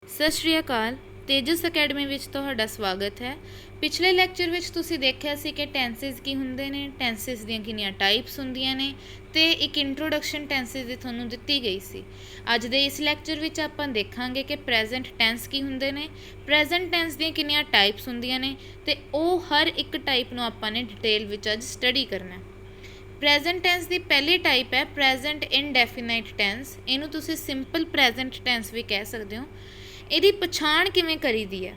ਸਤਿ ਸ਼੍ਰੀ ਅਕਾਲ। ਤੇਜਸ ਅਕੈਡਮੀ ਵਿੱਚ ਤੁਹਾਡਾ ਸਵਾਗਤ ਹੈ। ਪਿਛਲੇ ਲੈਕਚਰ ਵਿੱਚ ਤੁਸੀਂ ਦੇਖਿਆ ਸੀ ਕਿ ਟੈਂਸਿਸ ਕੀ ਹੁੰਦੇ ਨੇ, ਟੈਂਸਿਸ ਦੀਆਂ ਕਿੰਨੀਆਂ ਟਾਈਪਸ ਹੁੰਦੀਆਂ ਨੇ ਤੇ ਇੱਕ ਇੰਟਰੋਡਕਸ਼ਨ ਟੈਂਸਿਸ ਦੀ ਤੁਹਾਨੂੰ ਦਿੱਤੀ ਗਈ ਸੀ। ਅੱਜ ਦੇ ਇਸ ਲੈਕਚਰ ਵਿੱਚ ਆਪਾਂ ਦੇਖਾਂਗੇ ਕਿ ਪ੍ਰੈਜ਼ੈਂਟ ਟੈਂਸ ਕੀ ਹੁੰਦੇ ਨੇ, ਪ੍ਰੈਜ਼ੈਂਟ ਟੈਂਸ ਦੀਆਂ ਕਿੰਨੀਆਂ ਟਾਈਪਸ ਹੁੰਦੀਆਂ ਨੇ ਤੇ ਉਹ ਹਰ ਇੱਕ ਟਾਈਪ ਨੂੰ ਆਪਾਂ ਨੇ ਡਿਟੇਲ ਵਿੱਚ ਅੱਜ ਸਟੱਡੀ ਕਰਨਾ। ਪ੍ਰੈਜ਼ੈਂਟ ਟੈਂਸ ਦੀ ਪਹਿਲੀ ਟਾਈਪ ਹੈ ਪ੍ਰੈਜ਼ੈਂਟ ਇਨਡੈਫੀਨਾਈਟ ਟੈਂਸ। ਇਹਨੂੰ ਤੁਸੀਂ ਸਿੰਪਲ ਪ੍ਰੈਜ਼ੈਂਟ ਟੈਂਸ ਵੀ ਕਹਿ ਸਕਦੇ ਹੋ। ਇਹਦੀ ਪਛਾਣ ਕਿਵੇਂ ਕਰੀਦੀ ਹੈ?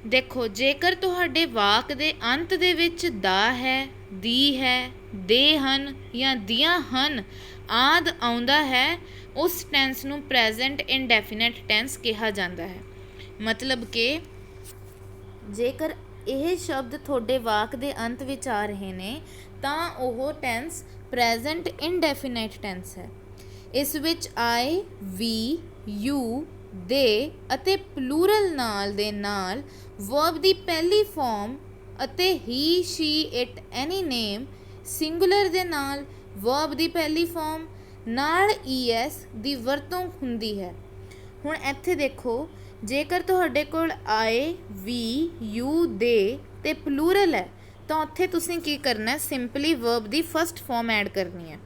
ਦੇਖੋ, ਜੇਕਰ ਤੁਹਾਡੇ ਵਾਕ ਦੇ ਅੰਤ ਦੇ ਵਿੱਚ ਦਾ ਹੈ, ਦੀ ਹੈ, ਦੇ ਹਨ ਜਾਂ ਦੀਆਂ ਹਨ ਆਦਿ ਆਉਂਦਾ ਹੈ, ਉਸ ਟੈਂਸ ਨੂੰ ਪ੍ਰੈਜ਼ੈਂਟ ਇਨਡੈਫੀਨਾਈਟ ਟੈਂਸ ਕਿਹਾ ਜਾਂਦਾ ਹੈ। ਮਤਲਬ ਕਿ ਜੇਕਰ ਇਹ ਸ਼ਬਦ ਤੁਹਾਡੇ ਵਾਕ ਦੇ ਅੰਤ ਵਿੱਚ ਆ ਰਹੇ ਨੇ ਤਾਂ ਉਹ ਟੈਂਸ ਪ੍ਰੈਜ਼ੈਂਟ ਇਨਡੈਫੀਨਾਈਟ ਟੈਂਸ ਹੈ। ਇਸ ਵਿੱਚ ਆਈ, ਵੀ, ਯੂ, ਦੇ ਅਤੇ ਪਲੂਰਲ ਨਾਲ ਦੇ ਨਾਲ ਵਰਬ ਦੀ ਪਹਿਲੀ ਫਾਰਮ ਅਤੇ he, she, it, any name singular ਦੇ ਨਾਲ ਵਰਬ ਦੀ ਪਹਿਲੀ ਫਾਰਮ ਨਾਲ ਈਐਸ ਦੀ ਵਰਤੋਂ ਹੁੰਦੀ ਹੈ। ਹੁਣ ਇੱਥੇ ਦੇਖੋ, ਜੇਕਰ ਤੁਹਾਡੇ ਕੋਲ ਆਏ, ਵੀ, ਯੂ, ਦੇ ਤੇ ਪਲੂਰਲ ਹੈ ਤਾਂ ਉੱਥੇ ਤੁਸੀਂ ਕੀ ਕਰਨਾ, ਸਿੰਪਲੀ ਵਰਬ ਦੀ ਫਸਟ ਫਾਰਮ ਐਡ ਕਰਨੀ ਹੈ।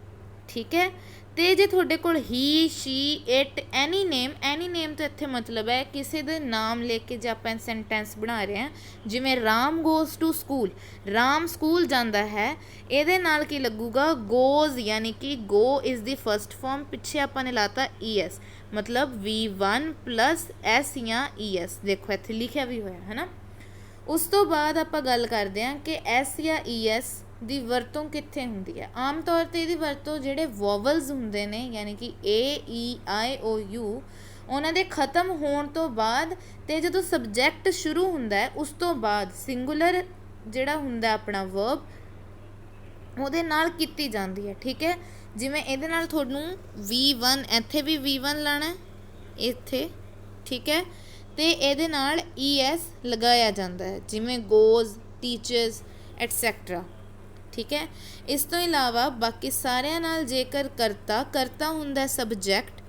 ਠੀਕ ਹੈ। ਤੇ ਜੇ ਤੁਹਾਡੇ ਕੋਲ ਹੀ, ਸ਼ੀ, ਇਟ, ਐਨੀ ਨੇਮ ਤੋਂ ਇੱਥੇ ਮਤਲਬ ਹੈ ਕਿਸੇ ਦੇ ਨਾਮ ਲੈ ਕੇ ਜੇ ਆਪਾਂ ਸੈਂਟੈਂਸ ਬਣਾ ਰਹੇ ਹਾਂ, ਜਿਵੇਂ Ram goes to school, Ram school ਜਾਂਦਾ ਹੈ, ਇਹਦੇ ਨਾਲ ਕੀ ਲੱਗੂਗਾ, ਗੋਜ਼, ਯਾਨੀ ਕਿ ਗੋ ਇਜ਼ ਦੀ ਫਸਟ ਫਾਰਮ, ਪਿੱਛੇ ਆਪਾਂ ਨੇ ਲਾਤਾ ਈਐਸ, ਮਤਲਬ V1 ਪਲਸ ਐਸ ਜਾਂ ਈਐਸ। ਦੇਖੋ ਇੱਥੇ ਲਿਖਿਆ ਵੀ ਹੋਇਆ ਹੈ ਨਾ। ਉਸ ਤੋਂ ਬਾਅਦ ਆਪਾਂ ਗੱਲ ਕਰਦੇ ਹਾਂ ਕਿ ਐਸ ਜਾਂ ਈਐਸ ਦੀ ਵਰਤੋਂ ਕਿੱਥੇ ਹੁੰਦੀ ਹੈ। ਆਮ ਤੌਰ 'ਤੇ ਇਹਦੀ ਵਰਤੋਂ ਜਿਹੜੇ ਵੋਵਲਸ ਹੁੰਦੇ ਨੇ, ਯਾਨੀ ਕਿ ਏ, ਈ, ਆਈ, ਓ, ਯੂ, ਉਹਨਾਂ ਦੇ ਖ਼ਤਮ ਹੋਣ ਤੋਂ ਬਾਅਦ ਅਤੇ ਜਦੋਂ ਸਬਜੈਕਟ ਸ਼ੁਰੂ ਹੁੰਦਾ ਹੈ ਉਸ ਤੋਂ ਬਾਅਦ ਸਿੰਗੂਲਰ ਜਿਹੜਾ ਹੁੰਦਾ ਆਪਣਾ ਵਰਬ ਉਹਦੇ ਨਾਲ ਕੀਤੀ ਜਾਂਦੀ ਹੈ। ਠੀਕ ਹੈ। ਜਿਵੇਂ ਇਹਦੇ ਨਾਲ ਤੁਹਾਨੂੰ V1, ਇੱਥੇ ਵੀ V1 ਲਾਣਾ ਇੱਥੇ, ਠੀਕ ਹੈ, ਅਤੇ ਇਹਦੇ ਨਾਲ ES ਲਗਾਇਆ ਜਾਂਦਾ ਹੈ, ਜਿਵੇਂ ਗੋਜ਼, ਟੀਚਰਸ ਐਟਸੈਕਟਰਾ। ਠੀਕ ਹੈ। ਇਸ ਤੋਂ ਇਲਾਵਾ ਬਾਕੀ ਸਾਰਿਆਂ ਨਾਲ ਜੇਕਰ ਕਰਤਾ ਹੁੰਦਾ ਸਬਜੈਕਟ,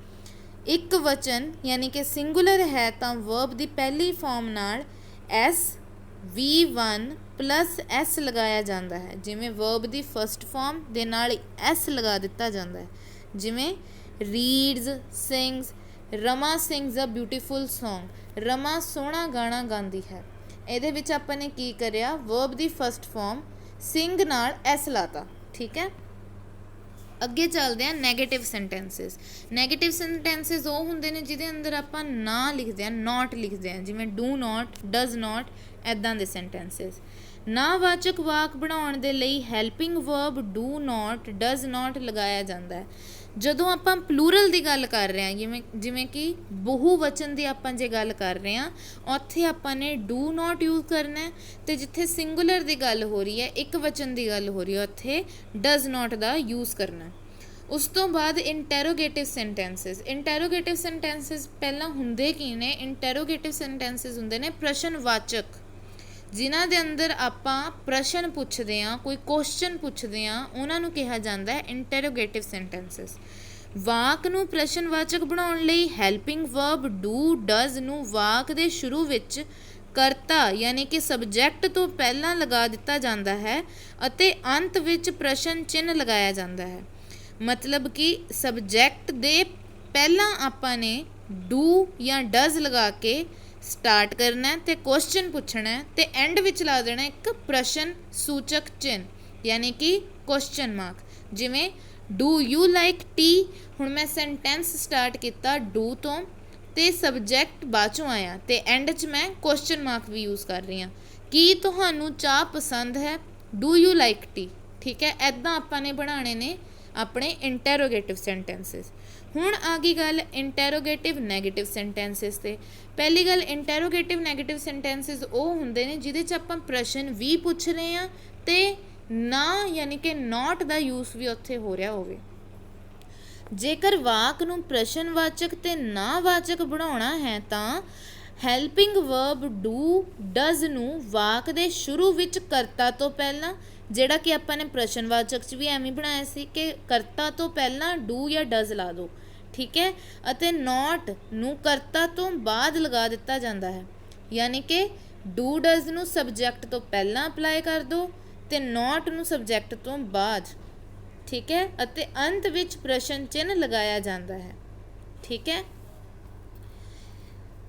ਇੱਕ ਵਚਨ ਯਾਨੀ ਕਿ ਸਿੰਗੂਲਰ ਹੈ ਤਾਂ ਵਰਬ ਦੀ ਪਹਿਲੀ ਫਾਰਮ ਨਾਲ ਐਸ, V1 ਪਲਸ ਐਸ ਲਗਾਇਆ ਜਾਂਦਾ ਹੈ। ਜਿਵੇਂ ਵਰਬ ਦੀ ਫਸਟ ਫਾਰਮ ਦੇ ਨਾਲ ਐਸ ਲਗਾ ਦਿੱਤਾ ਜਾਂਦਾ ਹੈ, ਜਿਵੇਂ reads, sings, Rama sings a beautiful song, Rama ਸੋਹਣਾ ਗਾਣਾ ਗਾਉਂਦੀ ਹੈ। ਇਹਦੇ ਵਿੱਚ ਆਪਾਂ ਨੇ ਕੀ ਕਰਿਆ, ਵਰਬ ਦੀ ਫਸਟ ਫਾਰਮ ਸਿੰਗ ਨਾਲ ਐਸ ਲਾਤਾ। ਠੀਕ ਹੈ। ਅੱਗੇ ਚੱਲਦੇ ਹਾਂ ਨੈਗੇਟਿਵ ਸੈਂਟੈਂਸਿਸ। ਨੈਗੇਟਿਵ ਸੈਂਟੈਂਸਿਸ ਉਹ ਹੁੰਦੇ ਨੇ ਜਿਹਦੇ ਅੰਦਰ ਆਪਾਂ ਨਾ ਲਿਖਦੇ ਹਾਂ, ਨੋਟ ਲਿਖਦੇ ਹਾਂ, ਜਿਵੇਂ ਡੂ ਨੋਟ, ਡਜ਼ ਨੋਟ, ਇੱਦਾਂ ਦੇ ਸੈਂਟੈਂਸਿਸ। ਨਾਵਾਚਕ ਵਾਕ ਬਣਾਉਣ ਦੇ ਲਈ helping verb do not, does note ਲਗਾਇਆ ਜਾਂਦਾ ਹੈ। ਜਦੋਂ ਆਪਾਂ ਪਲੂਰਲ ਦੀ ਗੱਲ ਕਰ ਰਹੇ ਹਾਂ, ਜਿਵੇਂ ਕਿ ਬਹੁ ਵਚਨ ਦੀ ਆਪਾਂ ਜੇ ਗੱਲ ਕਰ ਰਹੇ ਹਾਂ, ਉੱਥੇ ਆਪਾਂ ਨੇ ਡੂ ਨੋਟ ਯੂਜ਼ ਕਰਨਾ, ਅਤੇ ਜਿੱਥੇ ਸਿੰਗੂਲਰ ਦੀ ਗੱਲ ਹੋ ਰਹੀ ਹੈ, ਇੱਕ ਵਚਨ ਦੀ ਗੱਲ ਹੋ ਰਹੀ ਹੈ, ਉੱਥੇ ਡਜ਼ ਨੋਟ ਦਾ ਯੂਜ਼ ਕਰਨਾ। ਉਸ ਤੋਂ ਬਾਅਦ ਇੰਟੈਰੋਗੇਟਿਵ ਸੈਂਟੈਂਸਿਸ। ਇੰਟੈਰੋਗੇਟਿਵ ਸੈਂਟੈਂਸਿਸ ਪਹਿਲਾਂ ਹੁੰਦੇ ਕੀ ਨੇ? ਇੰਟੈਰੋਗੇਟਿਵ ਸੈਂਟੈਂਸਿਸ ਹੁੰਦੇ ਨੇ ਪ੍ਰਸ਼ਨਵਾਚਕ, ਜਿਨ੍ਹਾਂ ਦੇ ਅੰਦਰ ਆਪਾਂ ਪ੍ਰਸ਼ਨ ਪੁੱਛਦੇ ਹਾਂ, ਕੋਈ ਕੁਐਸਚਨ ਪੁੱਛਦੇ ਹਾਂ, ਉਹਨਾਂ ਨੂੰ ਕਿਹਾ ਜਾਂਦਾ ਹੈ ਇੰਟੈਰੋਗੇਟਿਵ ਸੈਂਟੈਂਸਿਸ। ਵਾਕ ਨੂੰ ਪ੍ਰਸ਼ਨਵਾਚਕ ਬਣਾਉਣ ਲਈ ਹੈਲਪਿੰਗ ਵਰਬ ਡੂ, ਡਜ਼ ਨੂੰ ਵਾਕ ਦੇ ਸ਼ੁਰੂ ਵਿੱਚ ਕਰਤਾ ਯਾਨੀ ਕਿ ਸਬਜੈਕਟ ਤੋਂ ਪਹਿਲਾਂ ਲਗਾ ਦਿੱਤਾ ਜਾਂਦਾ ਹੈ ਅਤੇ ਅੰਤ ਵਿੱਚ ਪ੍ਰਸ਼ਨ ਚਿੰਨ੍ਹ ਲਗਾਇਆ ਜਾਂਦਾ ਹੈ। ਮਤਲਬ ਕਿ ਸਬਜੈਕਟ ਦੇ ਪਹਿਲਾਂ ਆਪਾਂ ਨੇ ਡੂ ਜਾਂ ਡਜ਼ ਲਗਾ ਕੇ ਸਟਾਰਟ ਕਰਨਾ ਅਤੇ ਕੁਐਸਚਨ ਪੁੱਛਣਾ, ਅਤੇ ਐਂਡ ਵਿੱਚ ਲਾ ਦੇਣਾ ਇੱਕ ਪ੍ਰਸ਼ਨ ਸੂਚਕ ਚਿੰਨ੍ਹ, ਯਾਨੀ ਕਿ ਕੁਐਸਚਨ ਮਾਰਕ। ਜਿਵੇਂ ਡੂ ਯੂ ਲਾਈਕ ਟੀ, ਹੁਣ ਮੈਂ ਸੈਂਟੈਂਸ ਸਟਾਰਟ ਕੀਤਾ ਡੂ ਤੋਂ ਅਤੇ ਸਬਜੈਕਟ ਬਾਅਦ 'ਚੋਂ ਆਇਆ ਅਤੇ ਐਂਡ 'ਚ ਮੈਂ ਕੁਐਸਚਨ ਮਾਰਕ ਵੀ ਯੂਜ਼ ਕਰ ਰਹੀ ਹਾਂ। ਕੀ ਤੁਹਾਨੂੰ ਚਾਹ ਪਸੰਦ ਹੈ? Do you like T. ਠੀਕ ਹੈ। ਇੱਦਾਂ ਆਪਾਂ ਨੇ ਬਣਾਉਣੇ ਨੇ ਆਪਣੇ ਇੰਟੈਰੋਗੇਟਿਵ ਸੈਂਟੈਂਸਿਸ। ਹੁਣ ਆ ਗਈ ਗੱਲ ਇੰਟੈਰੋਗੇਟਿਵ ਨੈਗੇਟਿਵ ਸੈਂਟੈਂਸਿਸ 'ਤੇ। ਪਹਿਲੀ ਗੱਲ, ਇੰਟੈਰੋਗੇਟਿਵ ਨੈਗੇਟਿਵ ਸੈਂਟੈਂਸਿਸ ਉਹ ਹੁੰਦੇ ਨੇ ਜਿਹਦੇ 'ਚ ਆਪਾਂ ਪ੍ਰਸ਼ਨ ਵੀ ਪੁੱਛ ਰਹੇ ਹਾਂ ਅਤੇ ਨਾ ਯਾਨੀ ਕਿ ਨੋਟ ਦਾ ਯੂਜ਼ ਵੀ ਉੱਥੇ ਹੋ ਰਿਹਾ ਹੋਵੇ। ਜੇਕਰ ਵਾਕ ਨੂੰ ਪ੍ਰਸ਼ਨਵਾਚਕ ਅਤੇ ਨਾਵਾਚਕ ਬਣਾਉਣਾ ਹੈ ਤਾਂ ਹੈਲਪਿੰਗ ਵਰਬ ਡੂ, ਡਜ਼ ਨੂੰ ਵਾਕ ਦੇ ਸ਼ੁਰੂ ਵਿੱਚ ਕਰਤਾ ਤੋਂ ਪਹਿਲਾਂ, ਜਿਹੜਾ ਕਿ ਆਪਾਂ ਨੇ ਪ੍ਰਸ਼ਨਵਾਚਕ 'ਚ ਵੀ ਐਵੇਂ ਬਣਾਇਆ ਸੀ ਕਿ ਕਰਤਾ ਤੋਂ ਪਹਿਲਾਂ ਡੂ ਜਾਂ ਡਜ਼ ਲਾ ਦਿਓ। ਠੀਕ ਹੈ। ਅਤੇ ਨੋਟ ਨੂੰ ਕਰਤਾ ਤੋਂ ਬਾਅਦ ਲਗਾ ਦਿੱਤਾ ਜਾਂਦਾ ਹੈ, ਯਾਨੀ ਕਿ ਡੂ ਡਜ਼ ਨੂੰ ਸਬਜੈਕਟ ਤੋਂ ਪਹਿਲਾਂ ਅਪਲਾਈ ਕਰ ਦਿਓ ਅਤੇ ਨੋਟ ਨੂੰ ਸਬਜੈਕਟ ਤੋਂ ਬਾਅਦ, ਠੀਕ ਹੈ। ਅਤੇ ਅੰਤ ਵਿੱਚ ਪ੍ਰਸ਼ਨ ਚਿੰਨ੍ਹ ਲਗਾਇਆ ਜਾਂਦਾ ਹੈ, ਠੀਕ ਹੈ।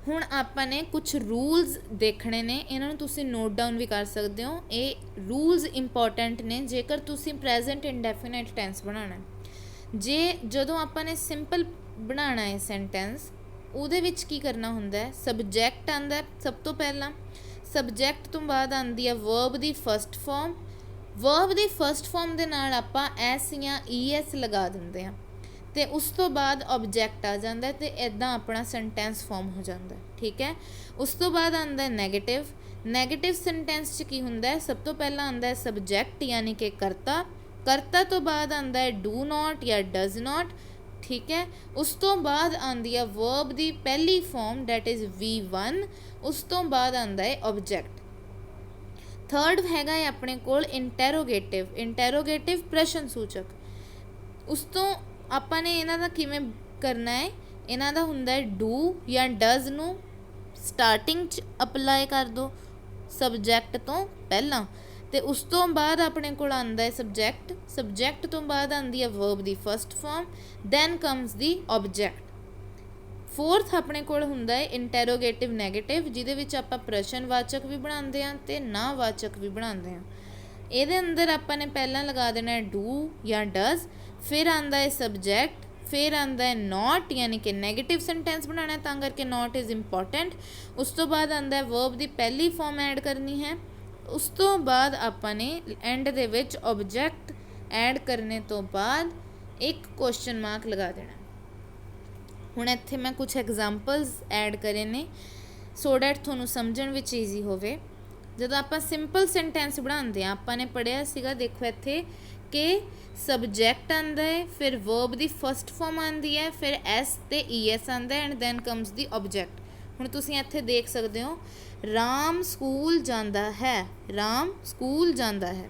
ਹੁਣ ਆਪਾਂ ਨੇ ਕੁਝ ਰੂਲਸ ਦੇਖਣੇ ਨੇ, ਇਹਨਾਂ ਨੂੰ ਤੁਸੀਂ ਨੋਟ ਡਾਊਨ ਵੀ ਕਰ ਸਕਦੇ ਹੋ। ਇਹ ਰੂਲਸ ਇੰਪੋਰਟੈਂਟ ਨੇ ਜੇਕਰ ਤੁਸੀਂ ਪ੍ਰੈਜ਼ੈਂਟ ਇੰਡੈਫੀਨਾਈਟ ਟੈਂਸ ਬਣਾਉਣਾ। ਜਦੋਂ ਆਪਾਂ ਨੇ ਸਿੰਪਲ ਬਣਾਉਣਾ ਹੈ ਸੈਂਟੈਂਸ, ਉਹਦੇ ਵਿੱਚ ਕੀ ਕਰਨਾ ਹੁੰਦਾ ਹੈ, ਸਬਜੈਕਟ ਆਉਂਦਾ ਸਭ ਤੋਂ ਪਹਿਲਾਂ, ਸਬਜੈਕਟ ਤੋਂ ਬਾਅਦ ਆਉਂਦੀ ਹੈ ਵਰਬ ਦੀ ਫਸਟ ਫਾਰਮ, ਵਰਬ ਦੀ ਫਸਟ ਫਾਰਮ ਦੇ ਨਾਲ ਆਪਾਂ ਐਸ ਜਾਂ ਈ ਐਸ ਲਗਾ ਦਿੰਦੇ ਹਾਂ ਅਤੇ ਉਸ ਤੋਂ ਬਾਅਦ ਓਬਜੈਕਟ ਆ ਜਾਂਦਾ ਅਤੇ ਇੱਦਾਂ ਆਪਣਾ ਸੈਂਟੈਂਸ ਫਾਰਮ ਹੋ ਜਾਂਦਾ, ਠੀਕ ਹੈ। ਉਸ ਤੋਂ ਬਾਅਦ ਆਉਂਦਾ ਨੈਗੇਟਿਵ। ਨੈਗੇਟਿਵ ਸੈਂਟੈਂਸ 'ਚ ਕੀ ਹੁੰਦਾ ਹੈ, ਸਭ ਤੋਂ ਪਹਿਲਾਂ ਆਉਂਦਾ ਹੈ ਸਬਜੈਕਟ ਯਾਨੀ ਕਿ ਕਰਤਾ, ਕਰਤਾ ਤੋਂ ਬਾਅਦ ਆਉਂਦਾ ਹੈ ਡੂ ਨੋਟ ਜਾਂ ਡਜ਼ ਨੋਟ, ਠੀਕ ਹੈ। ਉਸ ਤੋਂ ਬਾਅਦ ਆਉਂਦੀ ਹੈ ਵਰਬ ਦੀ ਪਹਿਲੀ ਫਾਰਮ ਡੈਟ ਇਜ਼ V1, ਉਸ ਤੋਂ ਬਾਅਦ ਆਉਂਦਾ ਹੈ ਓਬਜੈਕਟ। ਥਰਡ ਹੈਗਾ ਹੈ ਆਪਣੇ ਕੋਲ ਇੰਟੈਰੋਗੇਟਿਵ, ਇੰਟੈਰੋਗੇਟਿਵ ਪ੍ਰਸ਼ਨ ਸੂਚਕ। ਉਸ ਤੋਂ ਆਪਾਂ ਨੇ ਇਹਨਾਂ ਦਾ ਕਿਵੇਂ ਕਰਨਾ ਹੈ, ਇਹਨਾਂ ਦਾ ਹੁੰਦਾ ਹੈ ਡੂ ਜਾਂ ਡਜ਼ ਨੂੰ ਸਟਾਰਟਿੰਗ 'ਚ ਅਪਲਾਈ ਕਰ ਦਿਓ ਸਬਜੈਕਟ ਤੋਂ ਪਹਿਲਾਂ, ਅਤੇ ਉਸ ਤੋਂ ਬਾਅਦ ਆਪਣੇ ਕੋਲ ਆਉਂਦਾ ਹੈ ਸਬਜੈਕਟ, ਸਬਜੈਕਟ ਤੋਂ ਬਾਅਦ ਆਉਂਦੀ ਹੈ ਵਰਬ ਦੀ ਫਸਟ ਫਾਰਮ, ਦੈਨ ਕਮਸ ਦੀ ਓਬਜੈਕਟ। ਫੋਰਥ ਆਪਣੇ ਕੋਲ ਹੁੰਦਾ ਹੈ ਇੰਟੈਰੋਗੇਟਿਵ ਨੈਗੇਟਿਵ, ਜਿਹਦੇ ਵਿੱਚ ਆਪਾਂ ਪ੍ਰਸ਼ਨਵਾਚਕ ਵੀ ਬਣਾਉਂਦੇ ਹਾਂ ਅਤੇ ਨਾਵਾਚਕ ਵੀ ਬਣਾਉਂਦੇ ਹਾਂ। ਇਹਦੇ ਅੰਦਰ ਆਪਾਂ ਨੇ ਪਹਿਲਾਂ ਲਗਾ ਦੇਣਾ ਹੈ ਡੂ ਜਾਂ ਡਜ਼, ਫਿਰ ਆਉਂਦਾ ਹੈ ਸਬਜੈਕਟ, ਫਿਰ ਆਉਂਦਾ ਹੈ ਨੋਟ ਯਾਨੀ ਕਿ ਨੈਗੇਟਿਵ ਸੈਂਟੈਂਸ ਬਣਾਉਣਾ, ਤਾਂ ਕਰਕੇ ਨੋਟ ਇਜ਼ ਇੰਪੋਰਟੈਂਟ। ਉਸ ਤੋਂ ਬਾਅਦ ਆਉਂਦਾ ਹੈ ਵਰਬ ਦੀ ਪਹਿਲੀ ਫਾਰਮ ਐਡ ਕਰਨੀ ਹੈ, ਉਸ ਤੋਂ ਬਾਅਦ ਆਪਾਂ ਨੇ ਐਂਡ ਦੇ ਵਿੱਚ ਓਬਜੈਕਟ ਐਡ ਕਰਨੇ ਤੋਂ ਬਾਅਦ ਇੱਕ ਕੁਐਸਚਨ ਮਾਰਕ ਲਗਾ ਦੇਣਾ। ਹੁਣ ਇੱਥੇ ਮੈਂ ਕੁਝ ਐਗਜ਼ਾਮਪਲਸ ਐਡ ਕਰੇ ਨੇ ਸੋ ਡੈਟ ਤੁਹਾਨੂੰ ਸਮਝਣ ਵਿੱਚ ਈਜ਼ੀ ਹੋਵੇ। ਜਦੋਂ ਆਪਾਂ ਸਿੰਪਲ ਸੈਂਟੈਂਸ ਬਣਾਉਂਦੇ ਹਾਂ, ਆਪਾਂ ਨੇ ਪੜ੍ਹਿਆ ਸੀਗਾ, ਦੇਖੋ ਇੱਥੇ ਕਿ ਸਬਜੈਕਟ ਆਉਂਦਾ ਹੈ, ਫਿਰ ਵਰਬ ਦੀ ਫਸਟ ਫਾਰਮ ਆਉਂਦੀ ਹੈ, ਫਿਰ ਐਸ ਅਤੇ ਈ ਐਸ ਆਉਂਦਾ and then comes the object. ਹੁਣ ਤੁਸੀਂ ਇੱਥੇ ਦੇਖ ਸਕਦੇ ਹੋ ਰਾਮ ਸਕੂਲ ਜਾਂਦਾ ਹੈ, ਰਾਮ ਸਕੂਲ ਜਾਂਦਾ ਹੈ।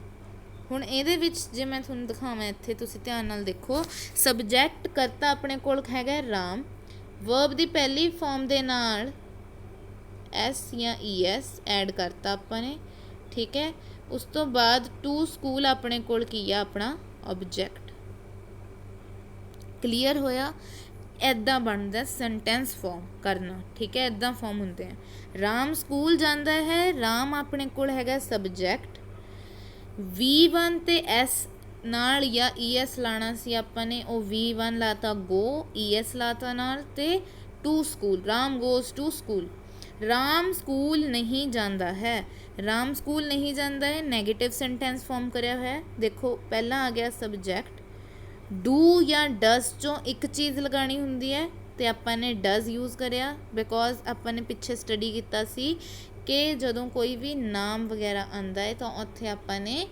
ਹੁਣ ਇਹਦੇ ਵਿੱਚ ਜੇ ਮੈਂ ਤੁਹਾਨੂੰ ਦਿਖਾਵਾਂ, ਇੱਥੇ ਤੁਸੀਂ ਧਿਆਨ ਨਾਲ ਦੇਖੋ, ਸਬਜੈਕਟ ਕਰਤਾ ਆਪਣੇ ਕੋਲ ਹੈਗਾ ਰਾਮ, ਵਰਬ ਦੀ ਪਹਿਲੀ ਫਾਰਮ ਦੇ ਨਾਲ ਐਸ ਜਾਂ ਈ ਐਸ ਐਡ ਕਰਤਾ ਆਪਾਂ ਨੇ, ਠੀਕ ਹੈ। ਉਸ ਤੋਂ ਬਾਅਦ ਟੂ ਸਕੂਲ ਆਪਣੇ ਕੋਲ ਕੀ ਆ, ਆਪਣਾ ਓਬਜੈਕਟ। ਕਲੀਅਰ ਹੋਇਆ? ਇੱਦਾਂ ਬਣਦਾ ਸੈਂਟੈਂਸ ਫਾਰਮ ਕਰਨਾ, ਠੀਕ ਹੈ। ਇੱਦਾਂ ਫਾਰਮ ਹੁੰਦੇ ਆ। ਰਾਮ ਸਕੂਲ ਜਾਂਦਾ ਹੈ, ਰਾਮ ਆਪਣੇ ਕੋਲ ਹੈਗਾ ਸਬਜੈਕਟ, V1 ਅਤੇ ਐਸ ਨਾਲ ਜਾਂ ਈ ਐਸ ਲਾਉਣਾ ਸੀ ਆਪਾਂ ਨੇ, ਉਹ V1 ਲਾਤਾ ਗੋ, ਈ ਐਸ ਲਾਤਾ ਨਾਲ, ਅਤੇ to school, Ram goes to school. Ram school ਨਹੀਂ ਜਾਂਦਾ ਹੈ, ਰਾਮ ਸਕੂਲ ਨਹੀਂ ਜਾਂਦਾ ਹੈ, ਨੈਗੇਟਿਵ ਸੈਂਟੈਂਸ ਫਾਰਮ ਕਰਿਆ ਹੋਇਆ। ਦੇਖੋ ਪਹਿਲਾਂ ਆ ਗਿਆ ਸਬਜੈਕਟ, ਡੂ ਜਾਂ ਡਜ਼ 'ਚੋਂ ਇੱਕ ਚੀਜ਼ ਲਗਾਉਣੀ ਹੁੰਦੀ ਹੈ ਅਤੇ ਆਪਾਂ ਨੇ ਡਜ਼ ਯੂਜ਼ ਕਰਿਆ, ਬਿਕੋਜ਼ ਆਪਾਂ ਨੇ ਪਿੱਛੇ ਸਟੱਡੀ ਕੀਤਾ ਸੀ ਕਿ ਜਦੋਂ ਕੋਈ ਵੀ ਨਾਮ ਵਗੈਰਾ ਆਉਂਦਾ ਹੈ ਤਾਂ ਉੱਥੇ ਆਪਾਂ ਨੇ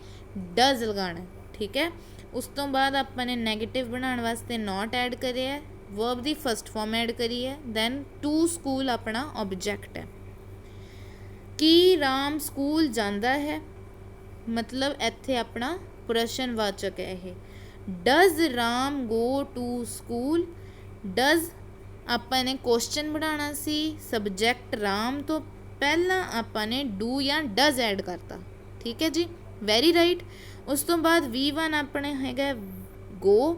ਡਜ਼ ਲਗਾਉਣਾ, ਠੀਕ ਹੈ। ਉਸ ਤੋਂ ਬਾਅਦ ਆਪਾਂ ਨੇ ਨੈਗੇਟਿਵ ਬਣਾਉਣ ਵਾਸਤੇ ਨੋਟ ਐਡ ਕਰਿਆ, ਵਰਬ ਦੀ ਫਸਟ ਫਾਰਮ ਐਡ ਕਰੀ ਹੈ, ਦੈਨ ਟੂ ਸਕੂਲ ਆਪਣਾ ਓਬਜੈਕਟ ਹੈ। ਕੀ ਰਾਮ ਸਕੂਲ ਜਾਂਦਾ ਹੈ, ਮਤਲਬ ਇੱਥੇ ਆਪਣਾ ਪ੍ਰਸ਼ਨਵਾਚਕ ਹੈ ਇਹ। Does Ram go to school, does ਆਪਾਂ ਨੇ ਕੁਐਸਚਨ ਬਣਾਉਣਾ ਸੀ, ਸਬਜੈਕਟ ਰਾਮ ਤੋਂ ਪਹਿਲਾਂ ਆਪਾਂ ਨੇ ਡੂ ਜਾਂ ਡਜ਼ ਐਡ ਕਰਤਾ, ਠੀਕ ਹੈ ਜੀ, ਵੈਰੀ ਰਾਈਟ। ਉਸ ਤੋਂ ਬਾਅਦ V1 ਆਪਣੇ ਹੈਗਾ ਗੋ,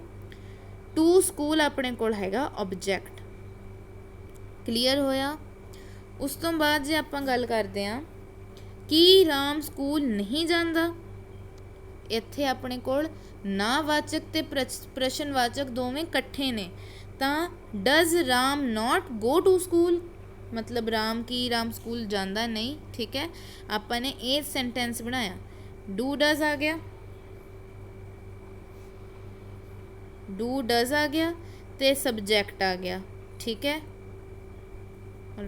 ਟੂ ਸਕੂਲ ਆਪਣੇ ਕੋਲ ਹੈਗਾ ਓਬਜੈਕਟ। ਕਲੀਅਰ ਹੋਇਆ? ਉਸ ਤੋਂ ਬਾਅਦ ਜੇ ਆਪਾਂ ਗੱਲ ਕਰਦੇ ਹਾਂ ਕੀ ਰਾਮ ਸਕੂਲ ਨਹੀਂ ਜਾਂਦਾ, ਇੱਥੇ ਆਪਣੇ ਕੋਲ ਨਾਵਾਚਕ ਅਤੇ ਪ੍ਰਸ਼ਨਵਾਚਕ ਦੋਵੇਂ ਇਕੱਠੇ ਨੇ, ਤਾਂ does Ram not go to school, ਮਤਲਬ ਰਾਮ ਸਕੂਲ ਜਾਂਦਾ ਨਹੀਂ, ਠੀਕ ਹੈ। ਆਪਾਂ ਨੇ ਇਹ ਸੈਂਟੈਂਸ ਬਣਾਇਆ, ਡੂ ਡਜ਼ ਆ ਗਿਆ, ਡੂ ਡਜ਼ ਆ ਗਿਆ ਅਤੇ ਸਬਜੈਕਟ ਆ ਗਿਆ, ਠੀਕ ਹੈ।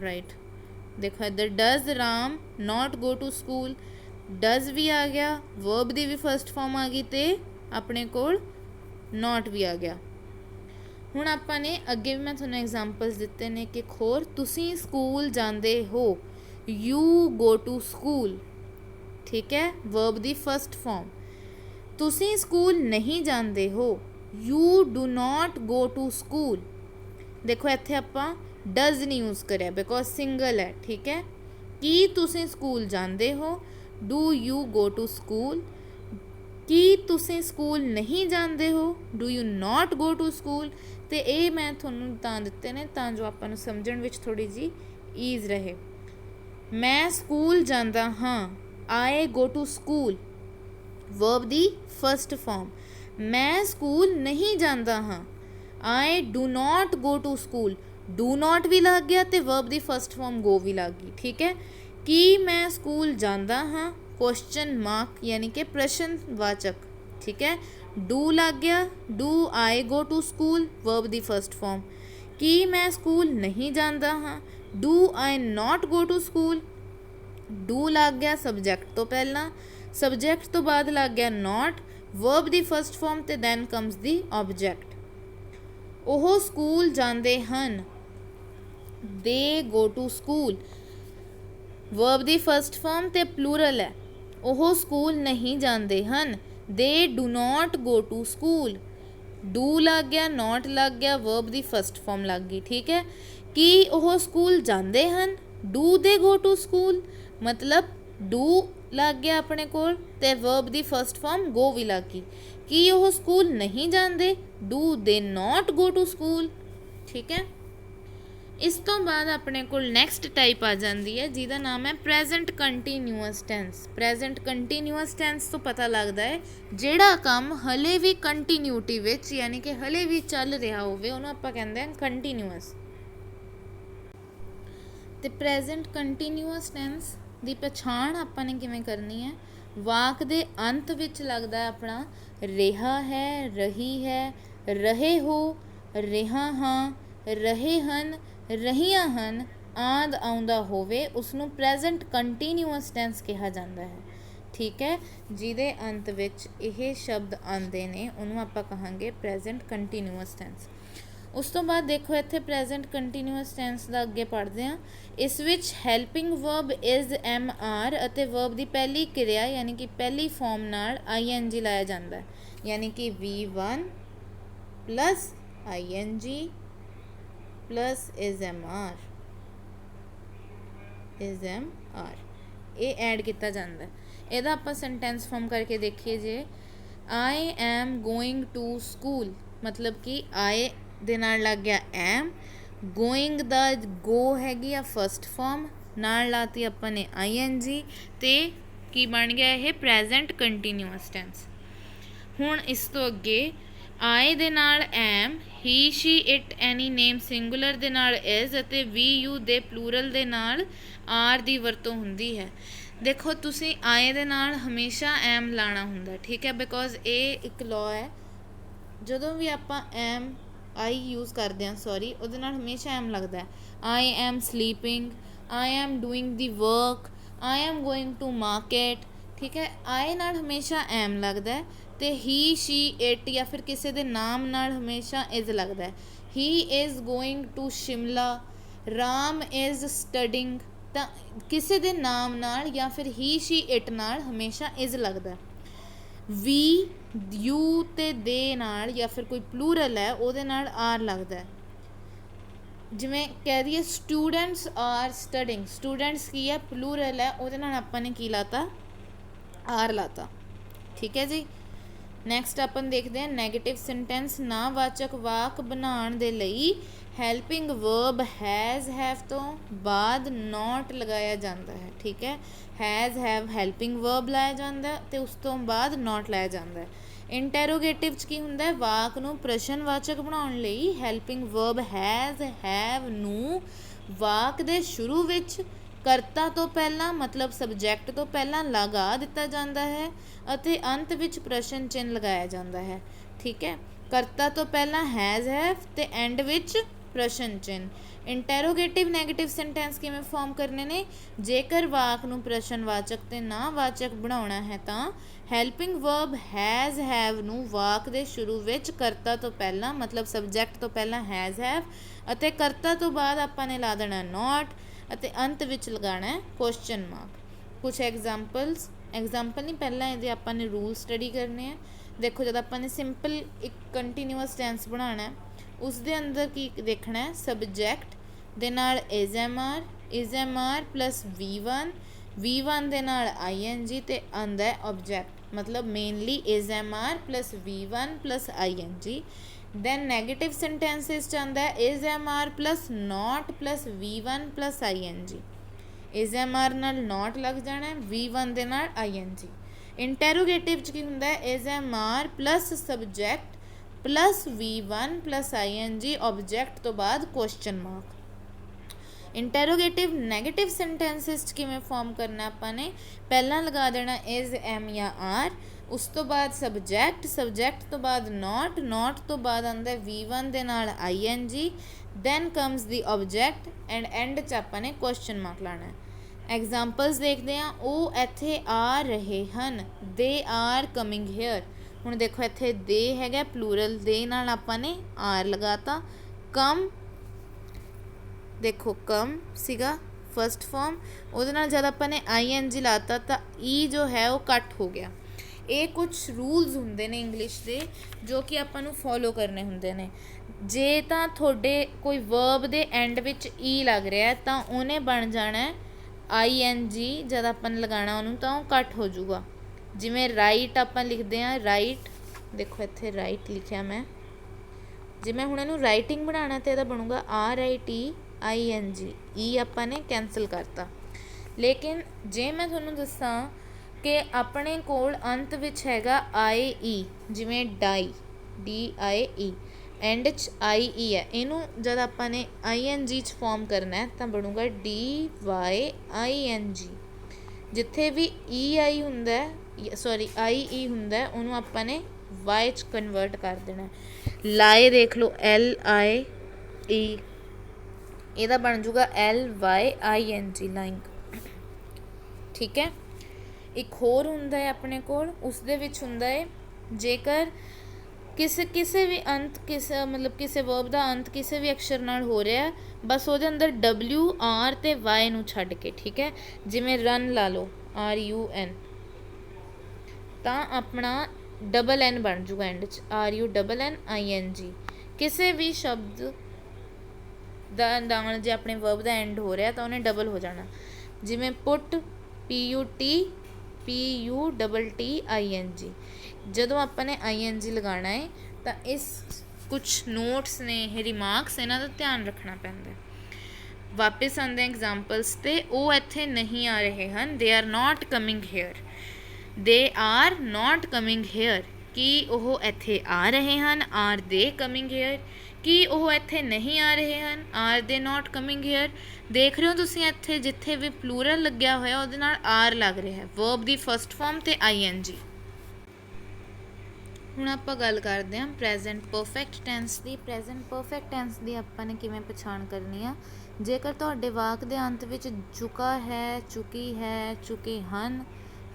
ਰਾਈਟ, ਦੇਖੋ ਇੱਧਰ does Ram not go to school, does ਵੀ ਆ ਗਿਆ, ਵਰਬ ਦੀ ਵੀ ਫਸਟ ਫਾਰਮ ਆ ਗਈ ਅਤੇ ਆਪਣੇ ਕੋਲ ਨੋਟ ਵੀ ਆ ਗਿਆ। ਹੁਣ ਆਪਾਂ ਨੇ ਅੱਗੇ ਵੀ ਮੈਂ ਤੁਹਾਨੂੰ ਐਗਜ਼ਾਮਪਲਸ ਦਿੱਤੇ ਨੇ ਕਿ ਹੋਰ, ਤੁਸੀਂ ਸਕੂਲ ਜਾਂਦੇ ਹੋ, ਯੂ ਗੋ ਟੂ ਸਕੂਲ, ਠੀਕ ਹੈ, ਵਰਬ ਦੀ ਫਸਟ ਫਾਰਮ। ਤੁਸੀਂ ਸਕੂਲ ਨਹੀਂ ਜਾਂਦੇ ਹੋ, you do not go to school, देखो इत्थे आपां डज नहीं यूज़ करिया बिकॉज सिंगल है, ठीक है। की तुसीं स्कूल जांदे हो, do you go to school. की तुसीं स्कूल नहीं जांदे हो, do you not go to school. तो ये मैं तुहानूं तां दित्ते ने तां जो आपां नूं समझण विच थोड़ी जी ईज रहे। मैं स्कूल जांदा हाँ, I go to school, verb दी फर्स्ट फॉर्म। मैं स्कूल नहीं जांदा हाँ, I do not go to school, do not भी लग गया तो वर्ब दी फर्स्ट फॉर्म गो भी लग गई, ठीक है। कि मैं स्कूल जांदा हाँ, क्वेश्चन मार्क यानी कि प्रश्नवाचक, ठीक है। डू लग गया, do I go to school, verb दी फर्स्ट फॉर्म। कि मैं स्कूल नहीं जांदा हाँ, do I not go to school, do लग गया सबजैक्ट तो पहला, सबजैक्ट तो बाद लग गया नॉट, वर्ब दी फर्स्ट फॉर्म ते दैन कम्स दी ऑबजैक्ट। ਉਹ ਸਕੂਲ ਜਾਂਦੇ ਹਨ, they go to school, verb ਦੀ ਫਸਟ ਫਾਰਮ ਤੇ ਪਲੂਰਲ ਹੈ। ਉਹ ਸਕੂਲ ਨਹੀਂ ਜਾਂਦੇ ਹਨ, they do not go to school, do ਲੱਗ ਗਿਆ ਨੋਟ ਲੱਗ ਗਿਆ ਵਰਬ ਦੀ ਫਸਟ ਫਾਰਮ ਲੱਗ ਗਈ, ਠੀਕ ਹੈ। ਕਿ ਉਹ ਸਕੂਲ ਜਾਂਦੇ ਹਨ, do they go to school, मतलब डू लग गया अपने कोल ते वर्ब दी फर्स्ट फॉर्म गो भी लग गई। कि वह स्कूल नहीं जाते, do they not go to school, ठीक है। इस तो बाद अपने कोल नैक्सट टाइप आ जाती है जिसका नाम है present continuous tense. Present continuous tense तो पता लगता है जिहड़ा काम हले भी कंटीन्यूटी विच यानी कि हले भी चल रहा होवे उहनूं आपां कहंदे हां कंटीन्यूअस। ते प्रेजेंट कंटीन्यूअस टेंस ਦੀ ਪਛਾਣ ਆਪਾਂ ਨੇ ਕਿਵੇਂ ਕਰਨੀ ਹੈ। ਵਾਕ ਦੇ ਅੰਤ ਵਿੱਚ ਲੱਗਦਾ ਆਪਣਾ ਰਿਹਾ ਹੈ, ਰਹੀ ਹੈ, ਰਹੇ ਹੋ, ਰਿਹਾ ਹਾਂ, ਰਹੇ ਹਨ, ਰਹੀਆਂ ਹਨ ਆਦਿ ਆਉਂਦਾ ਹੋਵੇ ਉਸਨੂੰ ਪ੍ਰੈਜ਼ੈਂਟ ਕੰਟੀਨਿਊਅਸ ਟੈਂਸ ਕਿਹਾ ਜਾਂਦਾ ਹੈ, ਠੀਕ ਹੈ। ਜਿਹਦੇ ਅੰਤ ਵਿੱਚ ਇਹ ਸ਼ਬਦ ਆਉਂਦੇ ਨੇ ਉਹਨੂੰ ਆਪਾਂ ਕਹਾਂਗੇ ਪ੍ਰੈਜ਼ੈਂਟ ਕੰਟੀਨਿਊਅਸ ਟੈਂਸ। ਉਸ ਤੋਂ ਬਾਅਦ ਦੇਖੋ ਇੱਥੇ ਪ੍ਰੈਜ਼ੈਂਟ ਕੰਟੀਨਿਊਅਸ ਟੈਂਸ ਦਾ ਅੱਗੇ ਪੜ੍ਹਦੇ ਹਾਂ। ਇਸ ਵਿੱਚ helping verb is am are ਅਤੇ ਵਰਬ ਦੀ ਪਹਿਲੀ ਕਿਰਿਆ ਯਾਨੀ ਕਿ ਪਹਿਲੀ ਫਾਰਮ ਨਾਲ ਆਈ ਐਨ ਜੀ ਲਾਇਆ ਜਾਂਦਾ, ਯਾਨੀ ਕਿ V1 plus I N G plus is am are, is am are ਇਹ ਐਡ ਕੀਤਾ ਜਾਂਦਾ। ਇਹਦਾ ਆਪਾਂ ਸੈਂਟੈਂਸ ਫਾਰਮ ਕਰਕੇ ਦੇਖੀਏ ਜੇ I am going to school, ਮਤਲਬ ਕਿ ਆਏ ਦੇ ਨਾਲ ਲੱਗ ਗਿਆ ਐਮ, ਗੋਇੰਗ ਦਾ ਗੋ ਹੈਗੀ ਆ ਫਸਟ ਫਾਰਮ, ਨਾਲ ਲਾਤੀ ਆਪਾਂ ਨੇ ਆਈ ਐਨ ਜੀ ਅਤੇ ਕੀ ਬਣ ਗਿਆ ਇਹ ਪ੍ਰੈਜ਼ੈਂਟ ਕੰਟੀਨਿਊਅਸ ਟੈਂਸ। ਹੁਣ ਇਸ ਤੋਂ ਅੱਗੇ ਆਏ ਦੇ ਨਾਲ am, he she it any name singular ਦੇ ਨਾਲ ਇਜ਼ ਅਤੇ ਵੀ ਯੂ ਦੇ ਪਲੂਰਲ ਦੇ ਨਾਲ ਆਰ ਦੀ ਵਰਤੋਂ ਹੁੰਦੀ ਹੈ। ਦੇਖੋ ਤੁਸੀਂ ਆਏ ਦੇ ਨਾਲ ਹਮੇਸ਼ਾ ਐਮ ਲਾਣਾ ਹੁੰਦਾ, ਠੀਕ ਹੈ, ਬਿਕੋਜ਼ ਇਹ ਇੱਕ ਲਾਅ ਹੈ। ਜਦੋਂ ਵੀ ਆਪਾਂ ਐਮ ਆਈ ਯੂਜ਼ ਕਰਦੇ ਹਾਂ ਸੌਰੀ ਉਹਦੇ ਨਾਲ ਹਮੇਸ਼ਾ ਐਮ ਲੱਗਦਾ। I am sleeping, I am doing the work, I am going to market, ਠੀਕ ਹੈ। ਆਏ ਨਾਲ ਹਮੇਸ਼ਾ ਐਮ ਲੱਗਦਾ ਅਤੇ ਹੀ ਸ਼ੀ ਇਟ ਜਾਂ ਫਿਰ ਕਿਸੇ ਦੇ ਨਾਮ ਨਾਲ ਹਮੇਸ਼ਾ ਇਜ਼ ਲੱਗਦਾ। He is going to Shimla, Ram is studying, ਤਾਂ ਕਿਸੇ ਦੇ ਨਾਮ ਨਾਲ ਜਾਂ ਫਿਰ ਹੀ ਸ਼ੀ ਇਟ ਨਾਲ ਹਮੇਸ਼ਾ ਇਜ਼ ਲੱਗਦਾ। ਵੀ ਯੂ ਅਤੇ ਦੇ ਨਾਲ ਜਾਂ ਫਿਰ ਕੋਈ ਪਲੂਰਲ ਹੈ ਉਹਦੇ ਨਾਲ ਆਰ ਲੱਗਦਾ। ਜਿਵੇਂ ਕਹਿ ਦਈਏ ਸਟੂਡੈਂਟਸ ਆਰ ਸਟੱਡਿੰਗ, ਸਟੂਡੈਂਟਸ ਕੀ ਹੈ ਪਲੂਰਲ ਹੈ ਉਹਦੇ ਨਾਲ ਆਪਾਂ ਨੇ ਕੀ ਲਾਤਾ ਆਰ ਲਾਤਾ, ਠੀਕ ਹੈ ਜੀ। ਨੈਕਸਟ ਆਪਾਂ ਦੇਖਦੇ ਹਾਂ ਨੈਗੇਟਿਵ ਸੈਂਟੈਂਸ। ਨਾਵਾਚਕ ਵਾਕ ਬਣਾਉਣ ਦੇ ਲਈ ਹੈਲਪਿੰਗ ਵਰਬ ਹੈਜ਼ ਹੈਵ ਤੋਂ ਬਾਅਦ ਨੋਟ ਲਗਾਇਆ ਜਾਂਦਾ ਹੈ, ਠੀਕ ਹੈ। ਹੈਜ਼ ਹੈਵ ਹੈਲਪਿੰਗ ਵਰਬ ਲਾਇਆ ਜਾਂਦਾ ਅਤੇ ਉਸ ਤੋਂ ਬਾਅਦ ਨੋਟ ਲਾਇਆ ਜਾਂਦਾ। ਇੰਟੈਰੋਗੇਟਿਵ 'ਚ ਕੀ ਹੁੰਦਾ ਵਾਕ ਨੂੰ ਪ੍ਰਸ਼ਨਵਾਚਕ ਬਣਾਉਣ ਲਈ ਹੈਲਪਿੰਗ ਵਰਬ ਹੈਜ਼ ਹੈਵ ਨੂੰ ਵਾਕ ਦੇ ਸ਼ੁਰੂ ਵਿੱਚ ਕਰਤਾ ਤੋਂ ਪਹਿਲਾਂ ਮਤਲਬ ਸਬਜੈਕਟ ਤੋਂ ਪਹਿਲਾਂ ਲਗਾ ਦਿੱਤਾ ਜਾਂਦਾ ਹੈ ਅਤੇ ਅੰਤ ਵਿੱਚ ਪ੍ਰਸ਼ਨ ਚਿੰਨ੍ਹ ਲਗਾਇਆ ਜਾਂਦਾ ਹੈ, ਠੀਕ ਹੈ। ਕਰਤਾ ਤੋਂ ਪਹਿਲਾਂ ਹੈਜ਼ ਹੈਵ ਅਤੇ ਐਂਡ ਵਿੱਚ ਪ੍ਰਸ਼ਨ ਚਿੰਨ੍ਹ। ਇੰਟੈਰੋਗੇਟਿਵ ਨੈਗੇਟਿਵ ਸੈਂਟੈਂਸ ਕਿਵੇਂ ਫਾਰਮ ਕਰਨੇ ਨੇ। ਜੇਕਰ ਵਾਕ ਨੂੰ ਪ੍ਰਸ਼ਨਵਾਚਕ ਅਤੇ ਨਾਵਾਚਕ ਬਣਾਉਣਾ ਹੈ ਤਾਂ ਹੈਲਪਿੰਗ ਵਰਬ ਹੈਜ਼ ਹੈਵ ਨੂੰ ਵਾਕ ਦੇ ਸ਼ੁਰੂ ਵਿੱਚ ਕਰਤਾ ਤੋਂ ਪਹਿਲਾਂ ਮਤਲਬ ਸਬਜੈਕਟ ਤੋਂ ਪਹਿਲਾਂ ਹੈਜ਼ ਹੈਵ ਅਤੇ ਕਰਤਾ ਤੋਂ ਬਾਅਦ ਆਪਾਂ ਨੇ ਲਾ ਦੇਣਾ ਨੋਟ ਅਤੇ ਅੰਤ ਵਿੱਚ ਲਗਾਉਣਾ ਕੁਐਸਚਨ ਮਾਰਕ। ਕੁਛ ਐਗਜ਼ਾਮਪਲ ਨਹੀਂ ਪਹਿਲਾਂ ਇਹਦੇ ਆਪਾਂ ਨੇ ਰੂਲ ਸਟੱਡੀ ਕਰਨੇ ਆ। ਦੇਖੋ ਜਦੋਂ ਆਪਾਂ ਨੇ ਸਿੰਪਲ ਇੱਕ ਕੰਟੀਨਿਊਅਸ ਟੈਂਸ ਬਣਾਉਣਾ ਉਸ ਦੇ ਅੰਦਰ ਕੀ ਦੇਖਣਾ ਹੈ, ਸਬਜੈਕਟ ਦੇ ਨਾਲ is am R plus V1 ਦੇ ਨਾਲ ING ਤੇ ਆਉਂਦਾ ਹੈ ऑब्जेक्ट, मतलब mainly is am are plus V1 plus ING। Then negative sentences आंदा है is am are plus not plus V1 plus ING। Is am are नाल नॉट लग जाना है, V1 दे नाल ING। इंटैरोगेटिव च की हुंदा है is am are plus subject plus V1 plus ING object तो बाद question mark. Interrogative negative sentences किवें फॉर्म करना, आपां ने पहला लगा देना इज एम या आर, उस तो बाद सबजैक्ट तो बाद नॉट तो बाद आंदा V1 दे नाल ING, then comes the object and and च आपां ने क्वेश्चन मार्क लाना है। एग्जाम्पल्स देखते हैं, वो इत्थे आ रहे हैं, दे आर कमिंग हेयर। हुण देखो इत्थे दे हैगा प्लूरल, दे नाल आपां ने आर लगाता। कम देखो कम सीगा फर्स्ट फॉर्म, ਉਹਦੇ ਨਾਲ जब ਆਪਾਂ ने ING ਲਾਤਾ ਤਾਂ ई जो है वो कट हो गया। ਇਹ ਕੁਝ ਰੂਲਸ ਹੁੰਦੇ ਨੇ ਇੰਗਲਿਸ਼ ਦੇ ਜੋ ਕਿ ਆਪਾਂ ਨੂੰ ਫੋਲੋ ਕਰਨੇ ਹੁੰਦੇ ਨੇ। ਜੇ ਤਾਂ ਤੁਹਾਡੇ ਕੋਈ ਵਰਬ ਦੇ ਐਂਡ ਵਿੱਚ E ਲੱਗ ਰਿਹਾ ਤਾਂ ਉਹਨੇ ਬਣ ਜਾਣਾ ING, ਜਦ ਆਪਾਂ ਨੇ ਲਗਾਉਣਾ ਉਹਨੂੰ ਤਾਂ ਉਹ ਕੱਟ ਹੋ ਜਾਊਗਾ। ਜਿਵੇਂ ਰਾਈਟ ਆਪਾਂ ਲਿਖਦੇ ਹਾਂ, ਰਾਈਟ ਦੇਖੋ ਇੱਥੇ ਰਾਈਟ ਲਿਖਿਆ ਮੈਂ, ਜੇ ਮੈਂ ਹੁਣ ਇਹਨੂੰ ਰਾਈਟਿੰਗ ਬਣਾਉਣਾ ਤਾਂ ਇਹਦਾ ਬਣੂਗਾ RITING, ई ਆਪਾਂ ਨੇ ਕੈਂਸਲ ਕਰਤਾ। ਲੇਕਿਨ ਜੇ ਮੈਂ ਤੁਹਾਨੂੰ ਦੱਸਾਂ ਕਿ ਆਪਣੇ ਕੋਲ ਅੰਤ ਵਿੱਚ ਹੈਗਾ IE, ਜਿਵੇਂ ਡਾਈ DIE, ਐਂਡ 'ਚ IE ਹੈ, ਇਹਨੂੰ ਜਦ ਆਪਾਂ ਨੇ ING 'ਚ ਫੋਰਮ ਕਰਨਾ ਹੈ ਤਾਂ ਬਣੂਗਾ DYING। ਜਿੱਥੇ ਵੀ EI ਹੁੰਦਾ ਸੌਰੀ IE ਹੁੰਦਾ ਉਹਨੂੰ ਆਪਾਂ ਨੇ Y 'ਚ ਕਨਵਰਟ ਕਰ ਦੇਣਾ। ਲਾਏ ਦੇਖ ਲਓ LIE, ਇਹਦਾ ਬਣ ਜੂਗਾ LYING ਲਾਈਂਗ। ਠੀਕ ਹੈ। ਇੱਕ ਹੋਰ ਹੁੰਦਾ ਹੈ ਆਪਣੇ ਕੋਲ, ਉਸ ਦੇ ਵਿੱਚ ਹੁੰਦਾ ਹੈ ਜੇਕਰ ਕਿਸੇ ਵੀ ਅੰਤ ਮਤਲਬ ਕਿਸੇ ਵਰਬ ਦਾ ਅੰਤ ਕਿਸੇ ਵੀ ਅਕਸ਼ਰ ਨਾਲ ਹੋ ਰਿਹਾ, ਬਸ ਉਹਦੇ ਅੰਦਰ WR ਤੇ Y ਨੂੰ ਛੱਡ ਕੇ। ਠੀਕ ਹੈ, ਜਿਵੇਂ ਰਨ ਲਾ ਲਓ RUN, ਤਾਂ ਆਪਣਾ DN ਬਣ ਜੂਗਾ ਐਂਡ 'ਚ RUNNING। ਕਿਸੇ ਵੀ ਸ਼ਬਦ ਦਾ ਨਾਲ ਜੇ ਆਪਣੇ ਵਰਬ ਦਾ ਐਂਡ ਹੋ ਰਿਹਾ ਤਾਂ ਉਹਨੇ ਡਬਲ ਹੋ ਜਾਣਾ। ਜਿਵੇਂ ਪੁੱਟ PUTTING, ਜਦੋਂ ਆਪਾਂ ਨੇ ING ਲਗਾਉਣਾ ਹੈ ਤਾਂ ਇਸ ਕੁਛ ਨੋਟਸ ਨੇ, ਇਹ ਰਿਮਾਰਕਸ, ਇਹਨਾਂ ਦਾ ਧਿਆਨ ਰੱਖਣਾ ਪੈਂਦਾ। ਵਾਪਿਸ ਆਉਂਦੇ ਐਗਜ਼ਾਮਪਲਸ 'ਤੇ, ਉਹ ਇੱਥੇ ਨਹੀਂ ਆ ਰਹੇ ਹਨ, they are not coming here. They are not coming here, ਕੀ ਉਹ ਇੱਥੇ ਆ ਰਹੇ ਹਨ, ਆਰ ਦੇ ਕਮਿੰਗ ਹੇਅਰ। ਕੀ ਉਹ ਇੱਥੇ ਨਹੀਂ ਆ ਰਹੇ ਹਨ, ਆਰ ਦੇ ਨੋਟ ਕਮਿੰਗ ਹੇਅਰ। ਦੇਖ ਰਹੇ ਹੋ ਤੁਸੀਂ ਇੱਥੇ ਜਿੱਥੇ ਵੀ ਪਲੂਰਲ ਲੱਗਿਆ ਹੋਇਆ ਉਹਦੇ ਨਾਲ ਆਰ ਲੱਗ ਰਿਹਾ ਹੈ, ਵਰਬ ਦੀ ਫਸਟ ਫਾਰਮ ਤੇ ING। ਹੁਣ ਆਪਾਂ ਗੱਲ ਕਰਦੇ ਹਾਂ ਪ੍ਰੈਜ਼ੈਂਟ ਪਰਫੈਕਟ ਟੈਂਸ ਦੀ। ਪ੍ਰੈਜ਼ੈਂਟ ਪਰਫੈਕਟ ਟੈਂਸ ਦੀ ਆਪਾਂ ਨੇ ਕਿਵੇਂ ਪਛਾਣ ਕਰਨੀ ਆ, ਜੇਕਰ ਤੁਹਾਡੇ ਵਾਕ ਦੇ ਅੰਤ ਵਿੱਚ ਚੁੱਕਾ ਹੈ, ਚੁੱਕੀ ਹੈ, ਚੁੱਕੇ ਹਨ,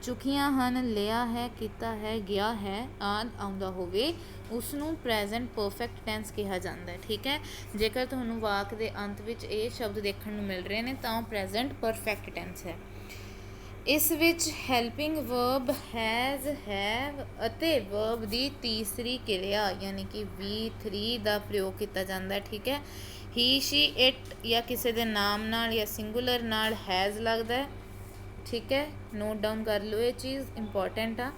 ਚੁੱਕੀਆਂ ਹਨ, ਲਿਆ ਹੈ, ਕੀਤਾ ਹੈ, ਗਿਆ ਹੈ ਆਦਿ ਆਉਂਦਾ ਹੋਵੇ, ਉਸ ਨੂੰ ਪ੍ਰੈਜ਼ੈਂਟ ਪਰਫੈਕਟ ਟੈਂਸ ਕਿਹਾ ਜਾਂਦਾ ਹੈ। ਠੀਕ ਹੈ, ਜੇਕਰ ਤੁਹਾਨੂੰ ਵਾਕ ਦੇ ਅੰਤ ਵਿੱਚ ਇਹ ਸ਼ਬਦ ਦੇਖਣ ਨੂੰ ਮਿਲ ਰਹੇ ਨੇ ਤਾਂ ਉਹ ਪ੍ਰੈਜ਼ੈਂਟ ਪਰਫੈਕਟ ਟੈਂਸ ਹੈ। ਇਸ ਵਿੱਚ ਹੈਲਪਿੰਗ ਵਰਬ ਹੈਜ਼, ਹੈਵ ਅਤੇ ਵਰਬ ਦੀ ਤੀਸਰੀ ਕਿਰਿਆ ਯਾਨੀ ਕਿ V3 ਦਾ ਪ੍ਰਯੋਗ ਕੀਤਾ ਜਾਂਦਾ ਹੈ। ਠੀਕ ਹੈ, ਹੀ, ਸ਼ੀ, ਇਟ ਜਾਂ ਕਿਸੇ ਦੇ ਨਾਮ ਨਾਲ ਜਾਂ ਸਿੰਗੂਲਰ ਨਾਲ ਹੈਜ਼ ਲੱਗਦਾ ਹੈ। ਠੀਕ ਹੈ, ਨੋਟ ਡਾਊਨ ਕਰ ਲਓ, ਇਹ ਚੀਜ਼ ਇੰਪੋਰਟੈਂਟ ਆ।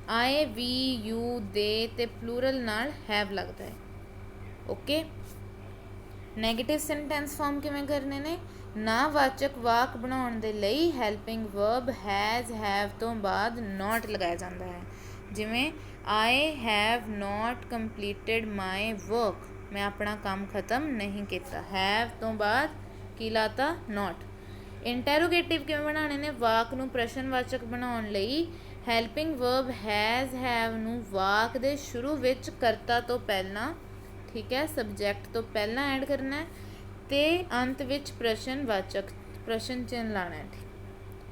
I, we, you, they ਤੇ ਪਲੂਰਲ ਨਾਲ ਹੈਵ ਲੱਗਦਾ ਹੈ। ਓਕੇ, ਨੈਗੇਟਿਵ ਸੈਂਟੈਂਸ ਫਾਰਮ ਕਿਵੇਂ ਕਰਨੇ ਨੇ, ਨਾਵਾਚਕ ਵਾਕ ਬਣਾਉਣ ਦੇ ਲਈ ਹੈਲਪਿੰਗ ਵਰਬ ਹੈਜ਼, ਹੈਵ ਤੋਂ ਬਾਅਦ ਨੋਟ ਲਗਾਇਆ ਜਾਂਦਾ ਹੈ। ਜਿਵੇਂ I have not completed my work, ਮੈਂ ਆਪਣਾ ਕੰਮ ਖਤਮ ਨਹੀਂ ਕੀਤਾ, ਹੈਵ ਤੋਂ ਬਾਅਦ ਕੀ ਲਾਤਾ, ਨੋਟ। ਇੰਟੈਰੋਗੇਟਿਵ ਕਿਵੇਂ ਬਣਾਉਣੇ ਨੇ, ਵਾਕ ਨੂੰ ਪ੍ਰਸ਼ਨਵਾਚਕ ਬਣਾਉਣ ਲਈ ਹੈਲਪਿੰਗ ਵਰਬ ਹੈਜ਼, ਹੈਵ ਨੂੰ ਵਾਕ ਦੇ ਸ਼ੁਰੂ ਵਿੱਚ ਕਰਤਾ ਤੋਂ ਪਹਿਲਾਂ, ਠੀਕ ਹੈ, ਸਬਜੈਕਟ ਤੋਂ ਪਹਿਲਾਂ ਐਡ ਕਰਨਾ ਅਤੇ ਅੰਤ ਵਿੱਚ ਪ੍ਰਸ਼ਨਵਾਚਕ ਪ੍ਰਸ਼ਨ ਚਿੰਨ੍ਹ ਲਾਉਣਾ ਹੈ।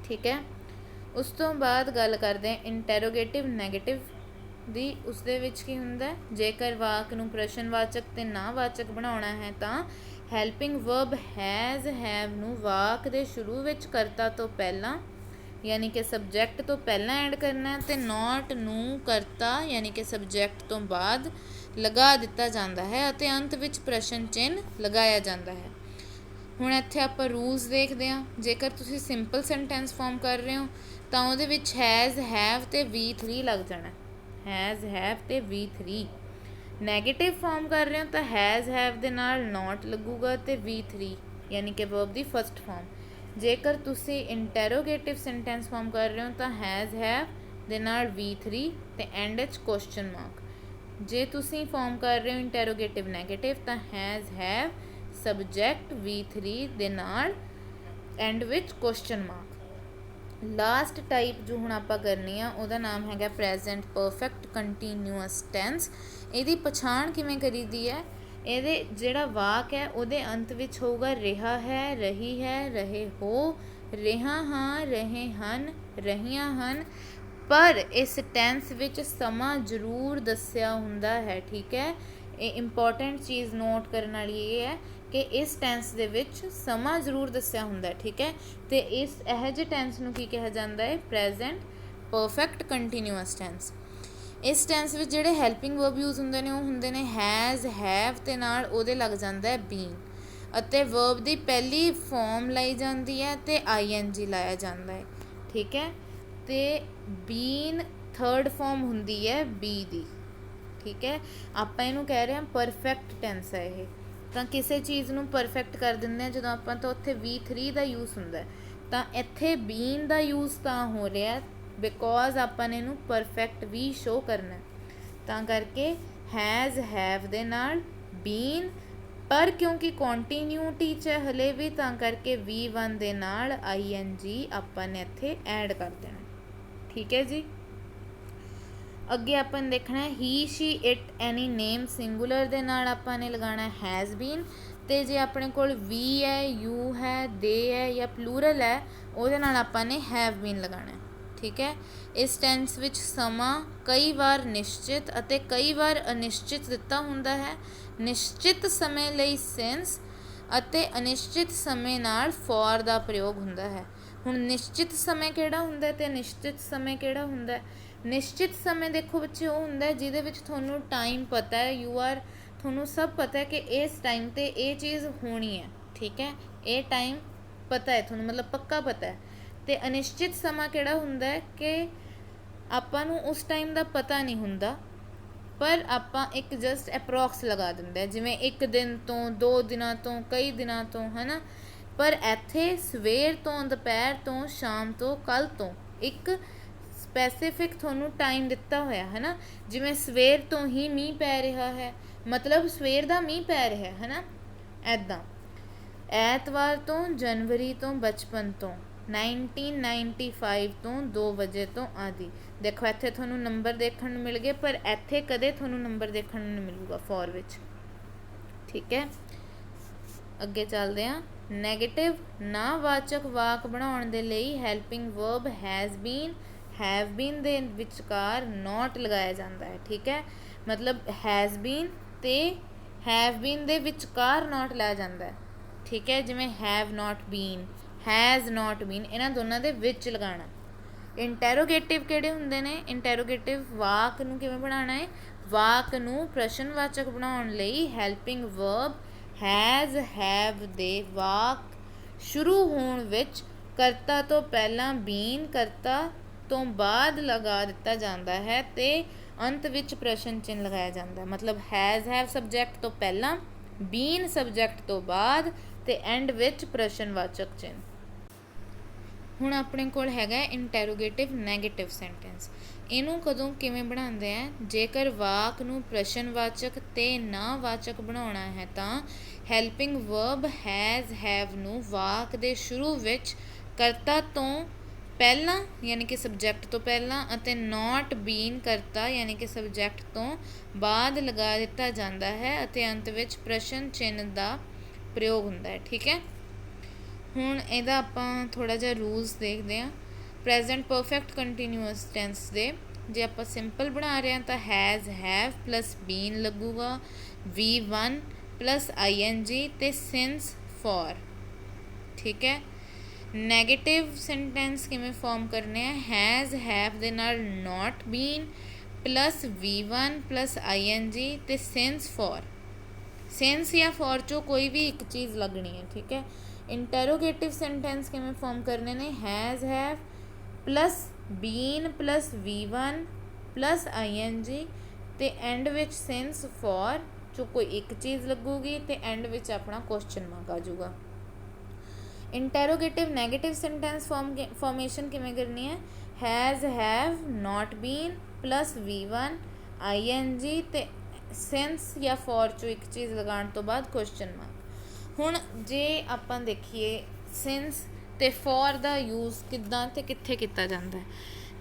ਠੀਕ ਹੈ, ਉਸ ਤੋਂ ਬਾਅਦ ਗੱਲ ਕਰਦੇ ਹਾਂ ਇੰਟੈਰੋਗੇਟਿਵ ਨੈਗੇਟਿਵ ਦੀ। ਉਸ ਦੇ ਵਿੱਚ ਕੀ ਹੁੰਦਾ, ਜੇਕਰ ਵਾਕ ਨੂੰ ਪ੍ਰਸ਼ਨਵਾਚਕ ਅਤੇ ਨਾਵਾਚਕ ਬਣਾਉਣਾ ਹੈ ਤਾਂ ਹੈਲਪਿੰਗ ਵਰਬ ਹੈਜ਼, ਹੈਵ ਨੂੰ ਵਾਕ ਦੇ ਸ਼ੁਰੂ ਵਿੱਚ ਕਰਤਾ ਤੋਂ ਪਹਿਲਾਂ ਯਾਨੀ ਕਿ ਸਬਜੈਕਟ ਤੋਂ ਪਹਿਲਾਂ ਐਡ ਕਰਨਾ ਅਤੇ ਨੋਟ ਨੂੰ ਕਰਤਾ ਯਾਨੀ ਕਿ ਸਬਜੈਕਟ ਤੋਂ ਬਾਅਦ ਲਗਾ ਦਿੱਤਾ ਜਾਂਦਾ ਹੈ ਅਤੇ ਅੰਤ ਵਿੱਚ ਪ੍ਰਸ਼ਨ ਚਿੰਨ੍ਹ ਲਗਾਇਆ ਜਾਂਦਾ ਹੈ। ਹੁਣ ਇੱਥੇ ਆਪਾਂ ਰੂਲਸ ਦੇਖਦੇ ਹਾਂ। ਜੇਕਰ ਤੁਸੀਂ ਸਿੰਪਲ ਸੈਂਟੈਂਸ ਫਾਰਮ ਕਰ ਰਹੇ ਹੋ ਤਾਂ ਉਹਦੇ ਵਿੱਚ ਹੈਜ਼, ਹੈਵ ਅਤੇ V3 ਲੱਗ ਜਾਣਾ। ਹੈਜ਼, ਹੈਵ ਅਤੇ V3। ਨੈਗੇਟਿਵ ਫਾਰਮ ਕਰ ਰਹੇ ਹੋ ਤਾਂ ਹੈਜ਼, ਹੈਵ ਦੇ ਨਾਲ ਨੋਟ ਲੱਗੂਗਾ ਅਤੇ V3 ਯਾਨੀ ਕਿ ਵਰਬ ਦੀ ਫਸਟ ਫਾਰਮ। ਜੇਕਰ ਤੁਸੀਂ ਇੰਟੈਰੋਗੇਟਿਵ ਸੈਂਟੈਂਸ ਫਾਰਮ ਕਰ ਰਹੇ ਹੋ ਤਾਂ ਹੈਜ਼, ਹੈਵ ਦੇ ਨਾਲ V3 ਅਤੇ ਐਂਡ ਵਿੱਚ ਕੁਐਸਚਨ ਮਾਰਕ। ਜੇ ਤੁਸੀਂ ਫਾਰਮ ਕਰ ਰਹੇ ਹੋ ਇੰਟੈਰੋਗੇਟਿਵ ਨੈਗੇਟਿਵ ਤਾਂ ਹੈਜ਼, ਹੈਵ ਸਬਜੈਕਟ V3 ਦੇ ਨਾਲ ਐਂਡ ਵਿੱਚ ਕੁਐਸਚਨ ਮਾਰਕ। ਲਾਸਟ ਟਾਈਪ ਜੋ ਹੁਣ ਆਪਾਂ ਕਰਨੀ ਆ ਉਹਦਾ ਨਾਮ ਹੈਗਾ ਪ੍ਰੈਜ਼ੈਂਟ ਪਰਫੈਕਟ ਕੰਟੀਨਿਊਅਸ ਟੈਂਸ। ਇਹਦੀ ਪਛਾਣ ਕਿਵੇਂ ਕਰੀਦੀ ਹੈ? ਇਹਦੇ ਜਿਹੜਾ ਵਾਕ ਹੈ ਉਹਦੇ ਅੰਤ ਵਿੱਚ ਹੋਊਗਾ ਰਿਹਾ ਹੈ, ਰਹੀ ਹੈ, ਰਹੇ ਹੋ, ਰਿਹਾ ਹਾਂ, ਰਹੇ ਹਨ, ਰਹੀਆਂ ਹਨ। ਪਰ ਇਸ ਟੈਂਸ ਵਿੱਚ ਸਮਾਂ ਜ਼ਰੂਰ ਦੱਸਿਆ ਹੁੰਦਾ ਹੈ। ਠੀਕ ਹੈ, ਇਹ ਇੰਪੋਰਟੈਂਟ ਚੀਜ਼ ਨੋਟ ਕਰਨ ਵਾਲੀ ਇਹ ਹੈ ਕਿ ਇਸ ਟੈਂਸ ਦੇ ਵਿੱਚ ਸਮਾਂ ਜ਼ਰੂਰ ਦੱਸਿਆ ਹੁੰਦਾ। ਠੀਕ ਹੈ, ਅਤੇ ਇਹੋ ਜਿਹੇ ਟੈਂਸ ਨੂੰ ਕੀ ਕਿਹਾ ਜਾਂਦਾ ਹੈ? Present perfect continuous tense. ਇਸ ਟੈਂਸ ਵਿੱਚ ਜਿਹੜੇ ਹੈਲਪਿੰਗ ਵਰਬ ਯੂਜ਼ ਹੁੰਦੇ ਨੇ ਉਹ ਹੁੰਦੇ ਨੇ ਹੈਜ਼, ਹੈਵ ਅਤੇ ਨਾਲ ਉਹਦੇ ਲੱਗ ਜਾਂਦਾ ਹੈ ਬੀਨ, ਅਤੇ ਵਰਬ ਦੀ ਪਹਿਲੀ ਫੋਰਮ ਲਈ ਜਾਂਦੀ ਹੈ ਅਤੇ ING ਲਾਇਆ ਜਾਂਦਾ ਹੈ। ਠੀਕ ਹੈ, ਅਤੇ ਬੀਨ ਥਰਡ ਫੋਰਮ ਹੁੰਦੀ ਹੈ ਬੀ ਦੀ। ਠੀਕ ਹੈ, ਆਪਾਂ ਇਹਨੂੰ ਕਹਿ ਰਹੇ ਹਾਂ ਪਰਫੈਕਟ ਟੈਂਸ ਹੈ ਇਹ। ਤਾਂ ਕਿਸੇ ਚੀਜ਼ ਨੂੰ ਪਰਫੈਕਟ ਕਰ ਦਿੰਦੇ ਹਾਂ ਜਦੋਂ ਆਪਾਂ, ਤਾਂ ਉੱਥੇ V3 ਦਾ ਯੂਜ਼ ਹੁੰਦਾ। ਤਾਂ ਇੱਥੇ ਬੀਨ ਦਾ ਯੂਜ਼ ਤਾਂ ਹੋ ਰਿਹਾ ਬਿਕੋਜ਼ ਆਪਾਂ ਨੇ ਇਹਨੂੰ ਪਰਫੈਕਟ ਵੀ ਸ਼ੋ ਕਰਨਾ, ਤਾਂ ਕਰਕੇ ਹੈਜ਼, ਹੈਵ ਦੇ ਨਾਲ ਬੀਨ, ਪਰ ਕਿਉਂਕਿ ਕੰਟੀਨਿਊਟੀ 'ਚ ਹਲੇ ਵੀ ਤਾਂ ਕਰਕੇ V1 ਦੇ ਨਾਲ ING ਆਪਾਂ ਨੇ ਇੱਥੇ ਐਡ ਕਰ ਦੇਣਾ। ਠੀਕ ਹੈ ਜੀ, ਅੱਗੇ ਆਪਾਂ ਨੇ ਦੇਖਣਾ he, she, it, any name singular ਦੇ ਨਾਲ ਆਪਾਂ ਨੇ ਲਗਾਉਣਾ ਹੈਜ਼ ਬੀਨ, ਅਤੇ ਜੇ ਆਪਣੇ ਕੋਲ ਵੀ ਹੈ, ਯੂ ਹੈ, ਦੇ ਹੈ ਜਾਂ ਪਲੂਰਲ ਹੈ ਉਹਦੇ ਨਾਲ ਆਪਾਂ ਨੇ ਹੈਵ ਬੀਨ ਲਗਾਉਣਾ। ਠੀਕ ਹੈ, ਇਸ ਟੈਂਸ ਵਿੱਚ ਸਮਾਂ ਕਈ ਵਾਰ ਨਿਸ਼ਚਿਤ ਅਤੇ ਕਈ ਵਾਰ ਅਨਿਸ਼ਚਿਤ ਦਿੱਤਾ ਹੁੰਦਾ ਹੈ। ਨਿਸ਼ਚਿਤ ਸਮੇਂ ਲਈ ਸਿੰਸ ਅਤੇ ਅਨਿਸ਼ਚਿਤ ਸਮੇਂ ਨਾਲ ਫੋਰ ਦਾ ਪ੍ਰਯੋਗ ਹੁੰਦਾ ਹੈ। ਹੁਣ ਨਿਸ਼ਚਿਤ ਸਮੇਂ ਕਿਹੜਾ ਹੁੰਦਾ ਅਤੇ ਅਨਿਸ਼ਚਿਤ ਸਮੇਂ ਕਿਹੜਾ ਹੁੰਦਾ? ਨਿਸ਼ਚਿਤ ਸਮੇਂ ਦੇਖੋ ਬੱਚੇ ਉਹ ਹੁੰਦਾ ਜਿਹਦੇ ਵਿੱਚ ਤੁਹਾਨੂੰ ਟਾਈਮ ਪਤਾ ਹੈ, ਤੁਹਾਨੂੰ ਸਭ ਪਤਾ ਹੈ ਕਿ ਇਸ ਟਾਈਮ 'ਤੇ ਇਹ ਚੀਜ਼ ਹੋਣੀ ਹੈ। ਠੀਕ ਹੈ, ਇਹ ਟਾਈਮ ਪਤਾ ਹੈ ਤੁਹਾਨੂੰ, ਮਤਲਬ ਪੱਕਾ ਪਤਾ ਹੈ। ਅਤੇ ਅਨਿਸ਼ਚਿਤ ਸਮਾਂ ਕਿਹੜਾ ਹੁੰਦਾ ਹੈ ਕਿ ਆਪਾਂ ਨੂੰ ਉਸ ਟਾਈਮ ਦਾ ਪਤਾ ਨਹੀਂ ਹੁੰਦਾ, ਪਰ ਆਪਾਂ ਇੱਕ ਜਸਟ ਅਪਰੋਕਸ ਲਗਾ ਦਿੰਦੇ ਹਾਂ, ਜਿਵੇਂ 1 ਦਿਨ ਤੋਂ, 2 ਦਿਨਾਂ ਤੋਂ, ਕਈ ਦਿਨਾਂ ਤੋਂ, ਹੈ ਨਾ। ਪਰ ਇੱਥੇ ਸਵੇਰ ਤੋਂ, ਦੁਪਹਿਰ ਤੋਂ, ਸ਼ਾਮ ਤੋਂ, ਕੱਲ੍ਹ ਤੋਂ ਇੱਕ ਸਪੈਸੀਫਿਕ ਤੁਹਾਨੂੰ ਟਾਈਮ ਦਿੱਤਾ ਹੋਇਆ ਹੈ ਨਾ। ਜਿਵੇਂ ਸਵੇਰ ਤੋਂ ਹੀ ਮੀਂਹ ਪੈ ਰਿਹਾ ਹੈ, ਮਤਲਬ ਸਵੇਰ ਦਾ ਮੀਂਹ ਪੈ ਰਿਹਾ ਹੈ ਨਾ, ਇੱਦਾਂ। ਐਤਵਾਰ ਤੋਂ, ਜਨਵਰੀ ਤੋਂ, ਬਚਪਨ ਤੋਂ, 1995 ਤੋਂ, 2 ਵਜੇ ਤੋਂ ਆਦਿ। ਦੇਖੋ ਇੱਥੇ ਤੁਹਾਨੂੰ ਨੰਬਰ ਦੇਖਣ ਨੂੰ ਮਿਲ ਗਏ, ਪਰ ਇੱਥੇ ਕਦੇ ਤੁਹਾਨੂੰ ਨੰਬਰ ਦੇਖਣ ਨੂੰ ਨਹੀਂ ਮਿਲੂਗਾ ਫੋਰ ਵਿੱਚ। ਠੀਕ ਹੈ, ਅੱਗੇ ਚੱਲਦੇ ਹਾਂ। ਨੈਗੇਟਿਵ ਨਾਵਾਚਕ ਵਾਕ ਬਣਾਉਣ ਦੇ ਲਈ helping verb has been, have been ਦੇ ਵਿਚਕਾਰ ਨੋਟ ਲਗਾਇਆ ਜਾਂਦਾ ਹੈ। ਠੀਕ ਹੈ, ਮਤਲਬ ਹੈਜ਼ ਬੀਨ ਅਤੇ ਹੈਵ ਬੀਨ ਦੇ ਵਿਚਕਾਰ ਨੋਟ ਲਾਇਆ ਜਾਂਦਾ ਹੈ। ਠੀਕ ਹੈ, ਜਿਵੇਂ have not been, has not been, ਇਹਨਾਂ ਦੋਨਾਂ ਦੇ ਵਿੱਚ ਲਗਾਉਣਾ। ਇੰਟੈਰੋਗੇਟਿਵ ਕਿਹੜੇ ਹੁੰਦੇ ਨੇ? ਇੰਟੈਰੋਗੇਟਿਵ ਵਾਕ ਨੂੰ ਕਿਵੇਂ ਬਣਾਉਣਾ ਹੈ? ਵਾਕ ਨੂੰ ਪ੍ਰਸ਼ਨਵਾਚਕ ਬਣਾਉਣ ਲਈ ਹੈਲਪਿੰਗ ਵਰਬ ਹੈਜ਼, ਹੈਵ ਦੇ ਵਾਕ ਸ਼ੁਰੂ ਹੋਣ ਵਿੱਚ ਕਰਤਾ ਤੋਂ ਪਹਿਲਾਂ ਬੀਨ, ਕਰਤਾ ਤੋਂ ਬਾਅਦ ਲਗਾ ਦਿੱਤਾ ਜਾਂਦਾ ਹੈ ਅਤੇ ਅੰਤ ਵਿੱਚ ਪ੍ਰਸ਼ਨ ਚਿੰਨ੍ਹ ਲਗਾਇਆ ਜਾਂਦਾ ਹੈ। ਮਤਲਬ ਹੈਜ਼, ਹੈਵ ਸਬਜੈਕਟ ਤੋਂ ਪਹਿਲਾਂ, ਬੀਨ ਸਬਜੈਕਟ ਤੋਂ ਬਾਅਦ ਅਤੇ ਐਂਡ ਵਿੱਚ ਪ੍ਰਸ਼ਨਵਾਚਕ ਚਿੰਨ੍ਹ। ਹੁਣ ਆਪਣੇ ਕੋਲ ਹੈਗਾ ਇੰਟੈਰੋਗੇਟਿਵ ਨੈਗੇਟਿਵ ਸੈਂਟੈਂਸ। ਇਹਨੂੰ ਕਦੋਂ ਕਿਵੇਂ ਬਣਾਉਂਦੇ ਆ? ਜੇਕਰ ਵਾਕ ਨੂੰ ਪ੍ਰਸ਼ਨਵਾਚਕ ਅਤੇ ਨਾਵਾਚਕ ਬਣਾਉਣਾ ਹੈ ਤਾਂ ਹੈਲਪਿੰਗ ਵਰਬ ਹੈਜ਼, ਹੈਵ ਨੂੰ ਵਾਕ ਦੇ ਸ਼ੁਰੂ ਵਿੱਚ ਕਰਤਾ ਤੋਂ ਪਹਿਲਾਂ ਯਾਨੀ ਕਿ ਸਬਜੈਕਟ ਤੋਂ ਪਹਿਲਾਂ ਅਤੇ ਨੋਟ ਬੀਨ ਕਰਤਾ ਯਾਨੀ ਕਿ ਸਬਜੈਕਟ ਤੋਂ ਬਾਅਦ ਲਗਾ ਦਿੱਤਾ ਜਾਂਦਾ ਹੈ ਅਤੇ ਅੰਤ ਵਿੱਚ ਪ੍ਰਸ਼ਨ ਚਿੰਨ੍ਹ ਦਾ ਪ੍ਰਯੋਗ ਹੁੰਦਾ ਹੈ। ਠੀਕ ਹੈ, ਹੁਣ ਇਹਦਾ ਆਪਾਂ ਥੋੜ੍ਹਾ ਜਿਹਾ ਰੂਲਸ ਦੇਖਦੇ ਹਾਂ। ਪ੍ਰੈਜ਼ੈਂਟ ਪਰਫੈਕਟ ਕੰਟੀਨਿਊਅਸ ਟੈਂਸ ਦੇ ਜੇ ਆਪਾਂ ਸਿੰਪਲ ਬਣਾ ਰਹੇ ਹਾਂ ਤਾਂ ਹੈਜ਼, ਹੈਵ ਪਲੱਸ ਬੀਨ ਲੱਗੂਗਾ, V1 ਪਲੱਸ ING ਅਤੇ ਸਿੰਸ, ਫੋਰ। ਠੀਕ ਹੈ, ਨੈਗੇਟਿਵ ਸੈਂਟੈਂਸ ਕਿਵੇਂ ਫਾਰਮ ਕਰਨੇ ਆ? ਹੈਜ਼, ਹੈਵ ਦੇ ਨਾਲ ਨੋਟ ਬੀਨ प्लस V1 प्लस ING ते सिंस फॉर। सिंस या फॉर चो कोई भी एक चीज़ लगनी है, ठीक है। इंटरोगेटिव सेंटेंस किमें फॉर्म करने ने, has have plus been plus V1 plus ING ते एंड विच सिंस फॉर चो कोई एक चीज़ लगूगी ते एंड विच अपना क्वेश्चन मार्क आ जाऊगा। इंटरोगेटिव नैगेटिव सेंटेंस फॉर्मेशन किमें करनी है, has have not been plus V1 ING ते सेंस या फॉर चो एक चीज़ लगाने तो बाद क्वेश्चन मार्क। हुण जे आपां देखिए सिंस ते फॉर दा यूज़ किद्दां ते कित्थे किता जांदा है।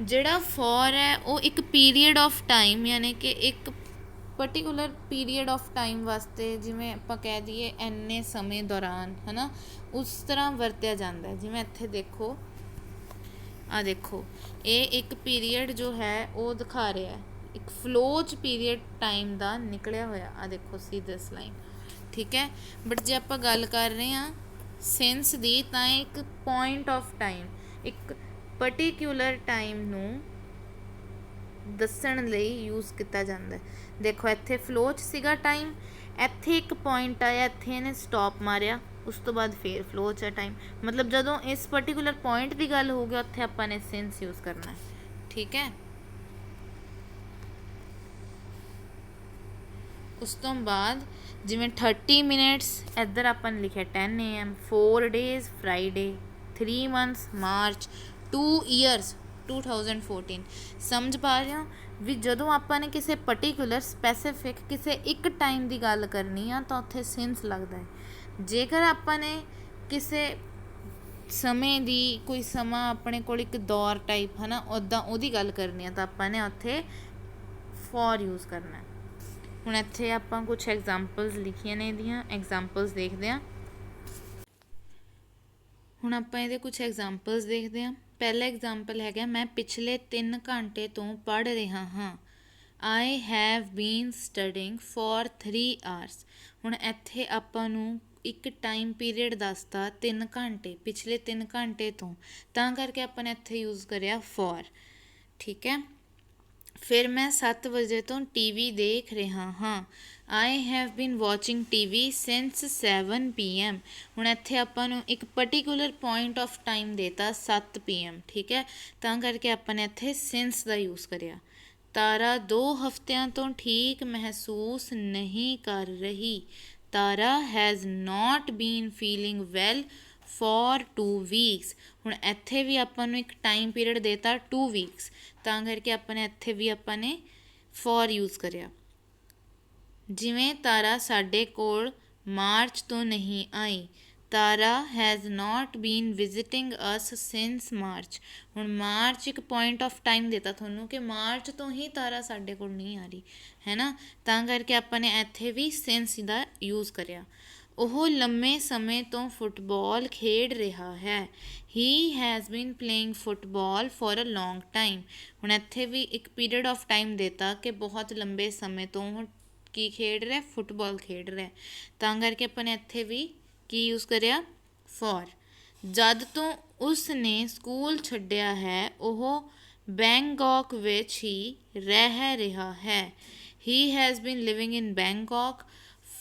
जिहड़ा फॉर है वो एक पीरीयड ऑफ टाइम यानी कि एक पर्टिकुलर पीरीयड ऑफ टाइम वास्ते, जिवें आपां कह दईए इन्ने समय दौरान, है ना, उस तरह वरत्या जाता है। जिवें इत्थे देखो, आ देखो ये एक पीरीयड जो है वो दिखा रहा है, एक फ्लो च पीरीयड टाइम का निकलिया होया। आ देखो सीधे लाइन, ठीक है। बट जे आप गल कर रहे हैं सिंस दी, तां एक पॉइंट ऑफ टाइम, एक पर्टिकुलर टाइम नू दस्सण लई यूज़ किया जाता है। देखो इत्थे फ्लो च सीगा टाइम, इत्थे एक पॉइंट आया, इत्थे इहने स्टॉप मारिया, उस तो बाद फिर फ्लो च टाइम। मतलब जदों इस पर्टिकुलर पॉइंट की गल हो गई उत्थे आपां ने सिंस यूज़ करना है, ठीक है। उस तो बाद जिमें 30 मिनट्स इधर अपन लिखे 10 AM, 4 days Friday, 3 months March, 2 years 2014। समझ पा रहे हो भी जदों आपां ने किसी पर्टिकुलर स्पैसीफिक किसी एक टाइम की गल करनी आ तो उत्थे सिंस लगता है। जेकर आपां ने किसी समय की कोई समा अपने कोल एक दौर टाइप, है ना, उदा उहदी गल करनी है तो आपां ने उत्थे फॉर यूज़ करना है। हुण इत्थे आपां कुछ एग्जाम्पल्स लिखियां ने, इहदियां एग्जाम्पल्स देखते हैं। हुण आपां इहदे कुछ एग्जाम्पल्स देखते हैं। पहला एग्जाम्पल है, मैं पिछले 3 घंटे तो पढ़ रहा हाँ। I have been studying for 3 hours. हुण इत्थे आपां नूं एक टाइम पीरीयड दसता 3 घंटे, पिछले 3 घंटे तो, तां करके आपां ने इत्थे यूज़ करिया फॉर, ठीक है। फिर मैं 7 बजे तो TV देख रहा हाँ। I have been watching TV since 7 PM। हुण इत्थे आपां नूं एक पर्टिकुलर पॉइंट ऑफ टाइम देता 7 PM, ठीक है, तां करके आपां ने इत्थे सिंस का यूज़ करिया। तारा 2 हफ्तियां तो ठीक महसूस नहीं कर रही। Tara has not been feeling well for 2 weeks. हुण इत्थे भी आपां नूं एक टाइम पीरियड देता 2 वीक्स, तां करके आपां ने इत्थे भी आपां ने फॉर यूज़ करिया। जिवें तारा साडे कोल मार्च तो नहीं आई। Tara has not been visiting us since March. हुण मार्च एक पॉइंट ऑफ टाइम देता थोनों कि मार्च तो ही तारा साडे कोल नहीं आ रही, है ना, तां करके आपां ने इत्थे भी सिंस दा यूज़ करिया। ਉਹ ਲੰਮੇ ਸਮੇਂ ਤੋਂ ਫੁੱਟਬਾਲ ਖੇਡ ਰਿਹਾ ਹੈ। He has been playing football for a long time. ਹੁਣ ਇੱਥੇ ਵੀ ਇੱਕ ਪੀਰੀਅਡ ਆਫ ਟਾਈਮ ਦਿੱਤਾ ਕਿ ਬਹੁਤ ਲੰਬੇ ਸਮੇਂ ਤੋਂ ਕੀ ਖੇਡ ਰਿਹਾ, ਫੁੱਟਬਾਲ ਖੇਡ ਰਿਹਾ, ਤਾਂ ਕਰਕੇ ਆਪਾਂ ਨੇ ਇੱਥੇ ਵੀ ਕੀ ਯੂਜ਼ ਕਰਿਆ, ਫॉर। ਜਦ ਤੋਂ ਉਸ ਨੇ ਸਕੂਲ ਛੱਡਿਆ ਹੈ ਉਹ ਬੈਂਕਾਕ ਵਿੱਚ ਹੀ ਰਹਿ ਰਿਹਾ ਹੈ। He has bean living in Bangkok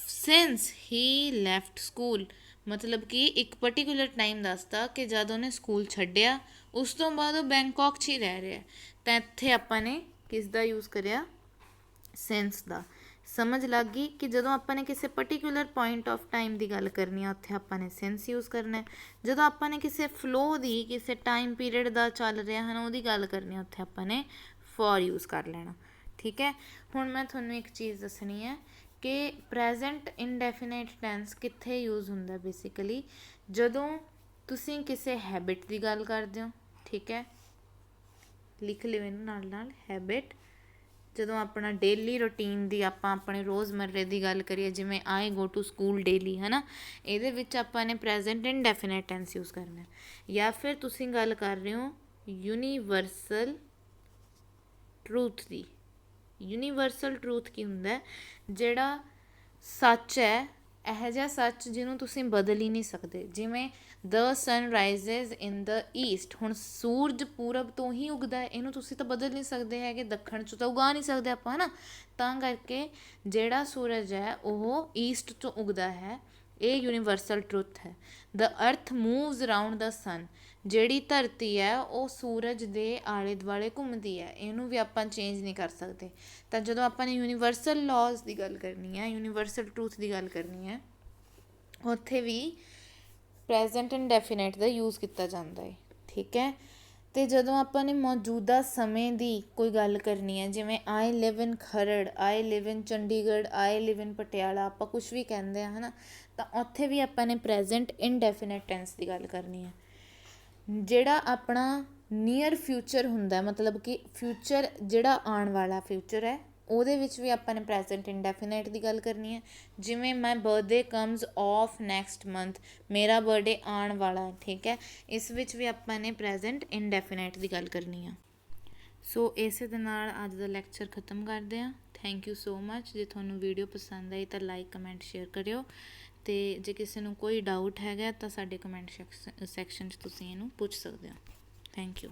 since he left school. मतलब कि एक पर्टिकुलर टाइम दसता कि जब उन्हें स्कूल छड्डिया उस तो बाद वो बैंकॉक 'ਚ ही रह रहा है। तो इत्थे आपां ने किस दा यूज़ करिया, सिंस दा। समझ लग गई कि जदों आपां ने किसी पर्टिकुलर पॉइंट ऑफ टाइम की गल करनी है उत्थे आपां ने सिंस यूज़ करना है। जदों आपां ने किसी फ्लो की किसी टाइम पीरियड का चल रहा है ना उहदी गल करनी है उत्थे आपां ने फॉर यूज़ कर लेना, ठीक है। हुण मैं तुहानूं एक चीज़ दसनी है कि प्रैजेंट इनडेफिनेट टेंस कित्थे यूज़ हुंदा बेसिकली जदों तुसीं किसी हैबिट की गल करदे हो, ठीक है, लिख लिओ इहनूं नाल नाल हैबिट। जदों अपना डेली रूटीन की आपां अपने रोज़मर्रे की गल करिए जिवें आई गो टू स्कूल डेली, है ना, इहदे विच आपां ने प्रैजेंट इनडेफिनेट टेंस यूज़ करना है। या फिर तुसीं गल कर रहे हो यूनीवर्सल ट्रूथ की। यूनीवर्सल ट्रूथ की हुंदा है, जिहड़ा सच है ਇਹੋ ਜਿਹਾ ਸੱਚ ਜਿਹਨੂੰ ਤੁਸੀਂ ਬਦਲ ਹੀ ਨਹੀਂ ਸਕਦੇ। ਜਿਵੇਂ ਦ ਸਨ ਰਾਈਜ਼ਸ ਇਨ ਦ ਈਸਟ, ਹੁਣ ਸੂਰਜ ਪੂਰਬ ਤੋਂ ਹੀ ਉੱਗਦਾ ਹੈ, ਇਹਨੂੰ ਤੁਸੀਂ ਤਾਂ ਬਦਲ ਨਹੀਂ ਸਕਦੇ ਹੈਗੇ, ਦੱਖਣ 'ਚ ਤਾਂ ਉਗਾ ਨਹੀਂ ਸਕਦੇ ਆਪਾਂ, ਹੈ ਨਾ। ਤਾਂ ਕਰਕੇ ਜਿਹੜਾ ਸੂਰਜ ਹੈ ਉਹ ਈਸਟ ਤੋਂ ਉੱਗਦਾ ਹੈ, ਇਹ ਯੂਨੀਵਰਸਲ ਟਰੁੱਥ ਹੈ। ਦ ਅਰਥ ਮੂਵਜ਼ ਅਰਾਊਂਡ ਦ ਸਨ, ਜਿਹੜੀ ਧਰਤੀ ਹੈ ਉਹ ਸੂਰਜ ਦੇ ਆਲੇ ਦੁਆਲੇ ਘੁੰਮਦੀ ਹੈ, ਇਹਨੂੰ ਵੀ ਆਪਾਂ ਚੇਂਜ ਨਹੀਂ ਕਰ ਸਕਦੇ। ਤਾਂ ਜਦੋਂ ਆਪਾਂ ਨੇ ਯੂਨੀਵਰਸਲ ਲਾਜ਼ ਦੀ ਗੱਲ ਕਰਨੀ ਹੈ, ਯੂਨੀਵਰਸਲ ਟਰੂਥ ਦੀ ਗੱਲ ਕਰਨੀ ਹੈ, ਉੱਥੇ ਵੀ ਪ੍ਰੈਜ਼ੈਂਟ ਇੰਡੈਫੀਨਿਟ ਦਾ ਯੂਜ਼ ਕੀਤਾ ਜਾਂਦਾ ਹੈ, ਠੀਕ ਹੈ। ਅਤੇ ਜਦੋਂ ਆਪਾਂ ਨੇ ਮੌਜੂਦਾ ਸਮੇਂ ਦੀ ਕੋਈ ਗੱਲ ਕਰਨੀ ਹੈ, ਜਿਵੇਂ ਆਈ ਲਿਵ ਇਨ ਖਰੜ, ਆਈ ਲਿਵ ਇਨ ਚੰਡੀਗੜ੍ਹ, ਆਈ ਲਿਵ ਇਨ ਪਟਿਆਲਾ, ਆਪਾਂ ਕੁਛ ਵੀ ਕਹਿੰਦੇ ਹਾਂ, ਹੈ ਨਾ। ਤਾਂ ਉੱਥੇ ਵੀ ਆਪਾਂ ਨੇ ਪ੍ਰੈਜ਼ੈਂਟ ਇਨਡੈਫੀਨਿਟ ਟੈਂਸ ਦੀ ਗੱਲ ਕਰਨੀ ਹੈ। ਜਿਹੜਾ ਆਪਣਾ ਨੀਅਰ ਫਿਊਚਰ ਹੁੰਦਾ, ਮਤਲਬ ਕਿ ਫਿਊਚਰ ਜਿਹੜਾ ਆਉਣ ਵਾਲਾ ਫਿਊਚਰ ਹੈ, ਉਹਦੇ ਵਿੱਚ ਵੀ ਆਪਾਂ ਨੇ ਪ੍ਰੈਜ਼ੈਂਟ ਇੰਡੈਫੀਨਾਈਟ ਦੀ ਗੱਲ ਕਰਨੀ ਹੈ। ਜਿਵੇਂ ਮਾਈ birthday comes of next month, ਮੇਰਾ ਬਰਥਡੇ ਆਉਣ ਵਾਲਾ, ਠੀਕ ਹੈ। ਇਸ ਵਿੱਚ ਵੀ ਆਪਾਂ ਨੇ ਪ੍ਰੈਜ਼ੈਂਟ ਇੰਡੈਫੀਨਾਈਟ ਦੀ ਗੱਲ ਕਰਨੀ ਆ। ਸੋ ਇਸੇ ਦੇ ਨਾਲ ਅੱਜ ਦਾ ਲੈਕਚਰ ਖ਼ਤਮ ਕਰਦੇ ਹਾਂ। Thank you so much. ਜੇ ਤੁਹਾਨੂੰ ਵੀਡੀਓ ਪਸੰਦ ਆਈ ਤਾਂ ਲਾਈਕ, ਕਮੈਂਟ, ਸ਼ੇਅਰ ਕਰਿਓ। ਅਤੇ ਜੇ ਕਿਸੇ ਨੂੰ ਕੋਈ ਡਾਊਟ ਹੈਗਾ ਤਾਂ ਸਾਡੇ ਕਮੈਂਟ ਸੈਕਸ਼ਨ 'ਚ ਤੁਸੀਂ ਇਹਨੂੰ ਪੁੱਛ ਸਕਦੇ ਹੋ। Thank you.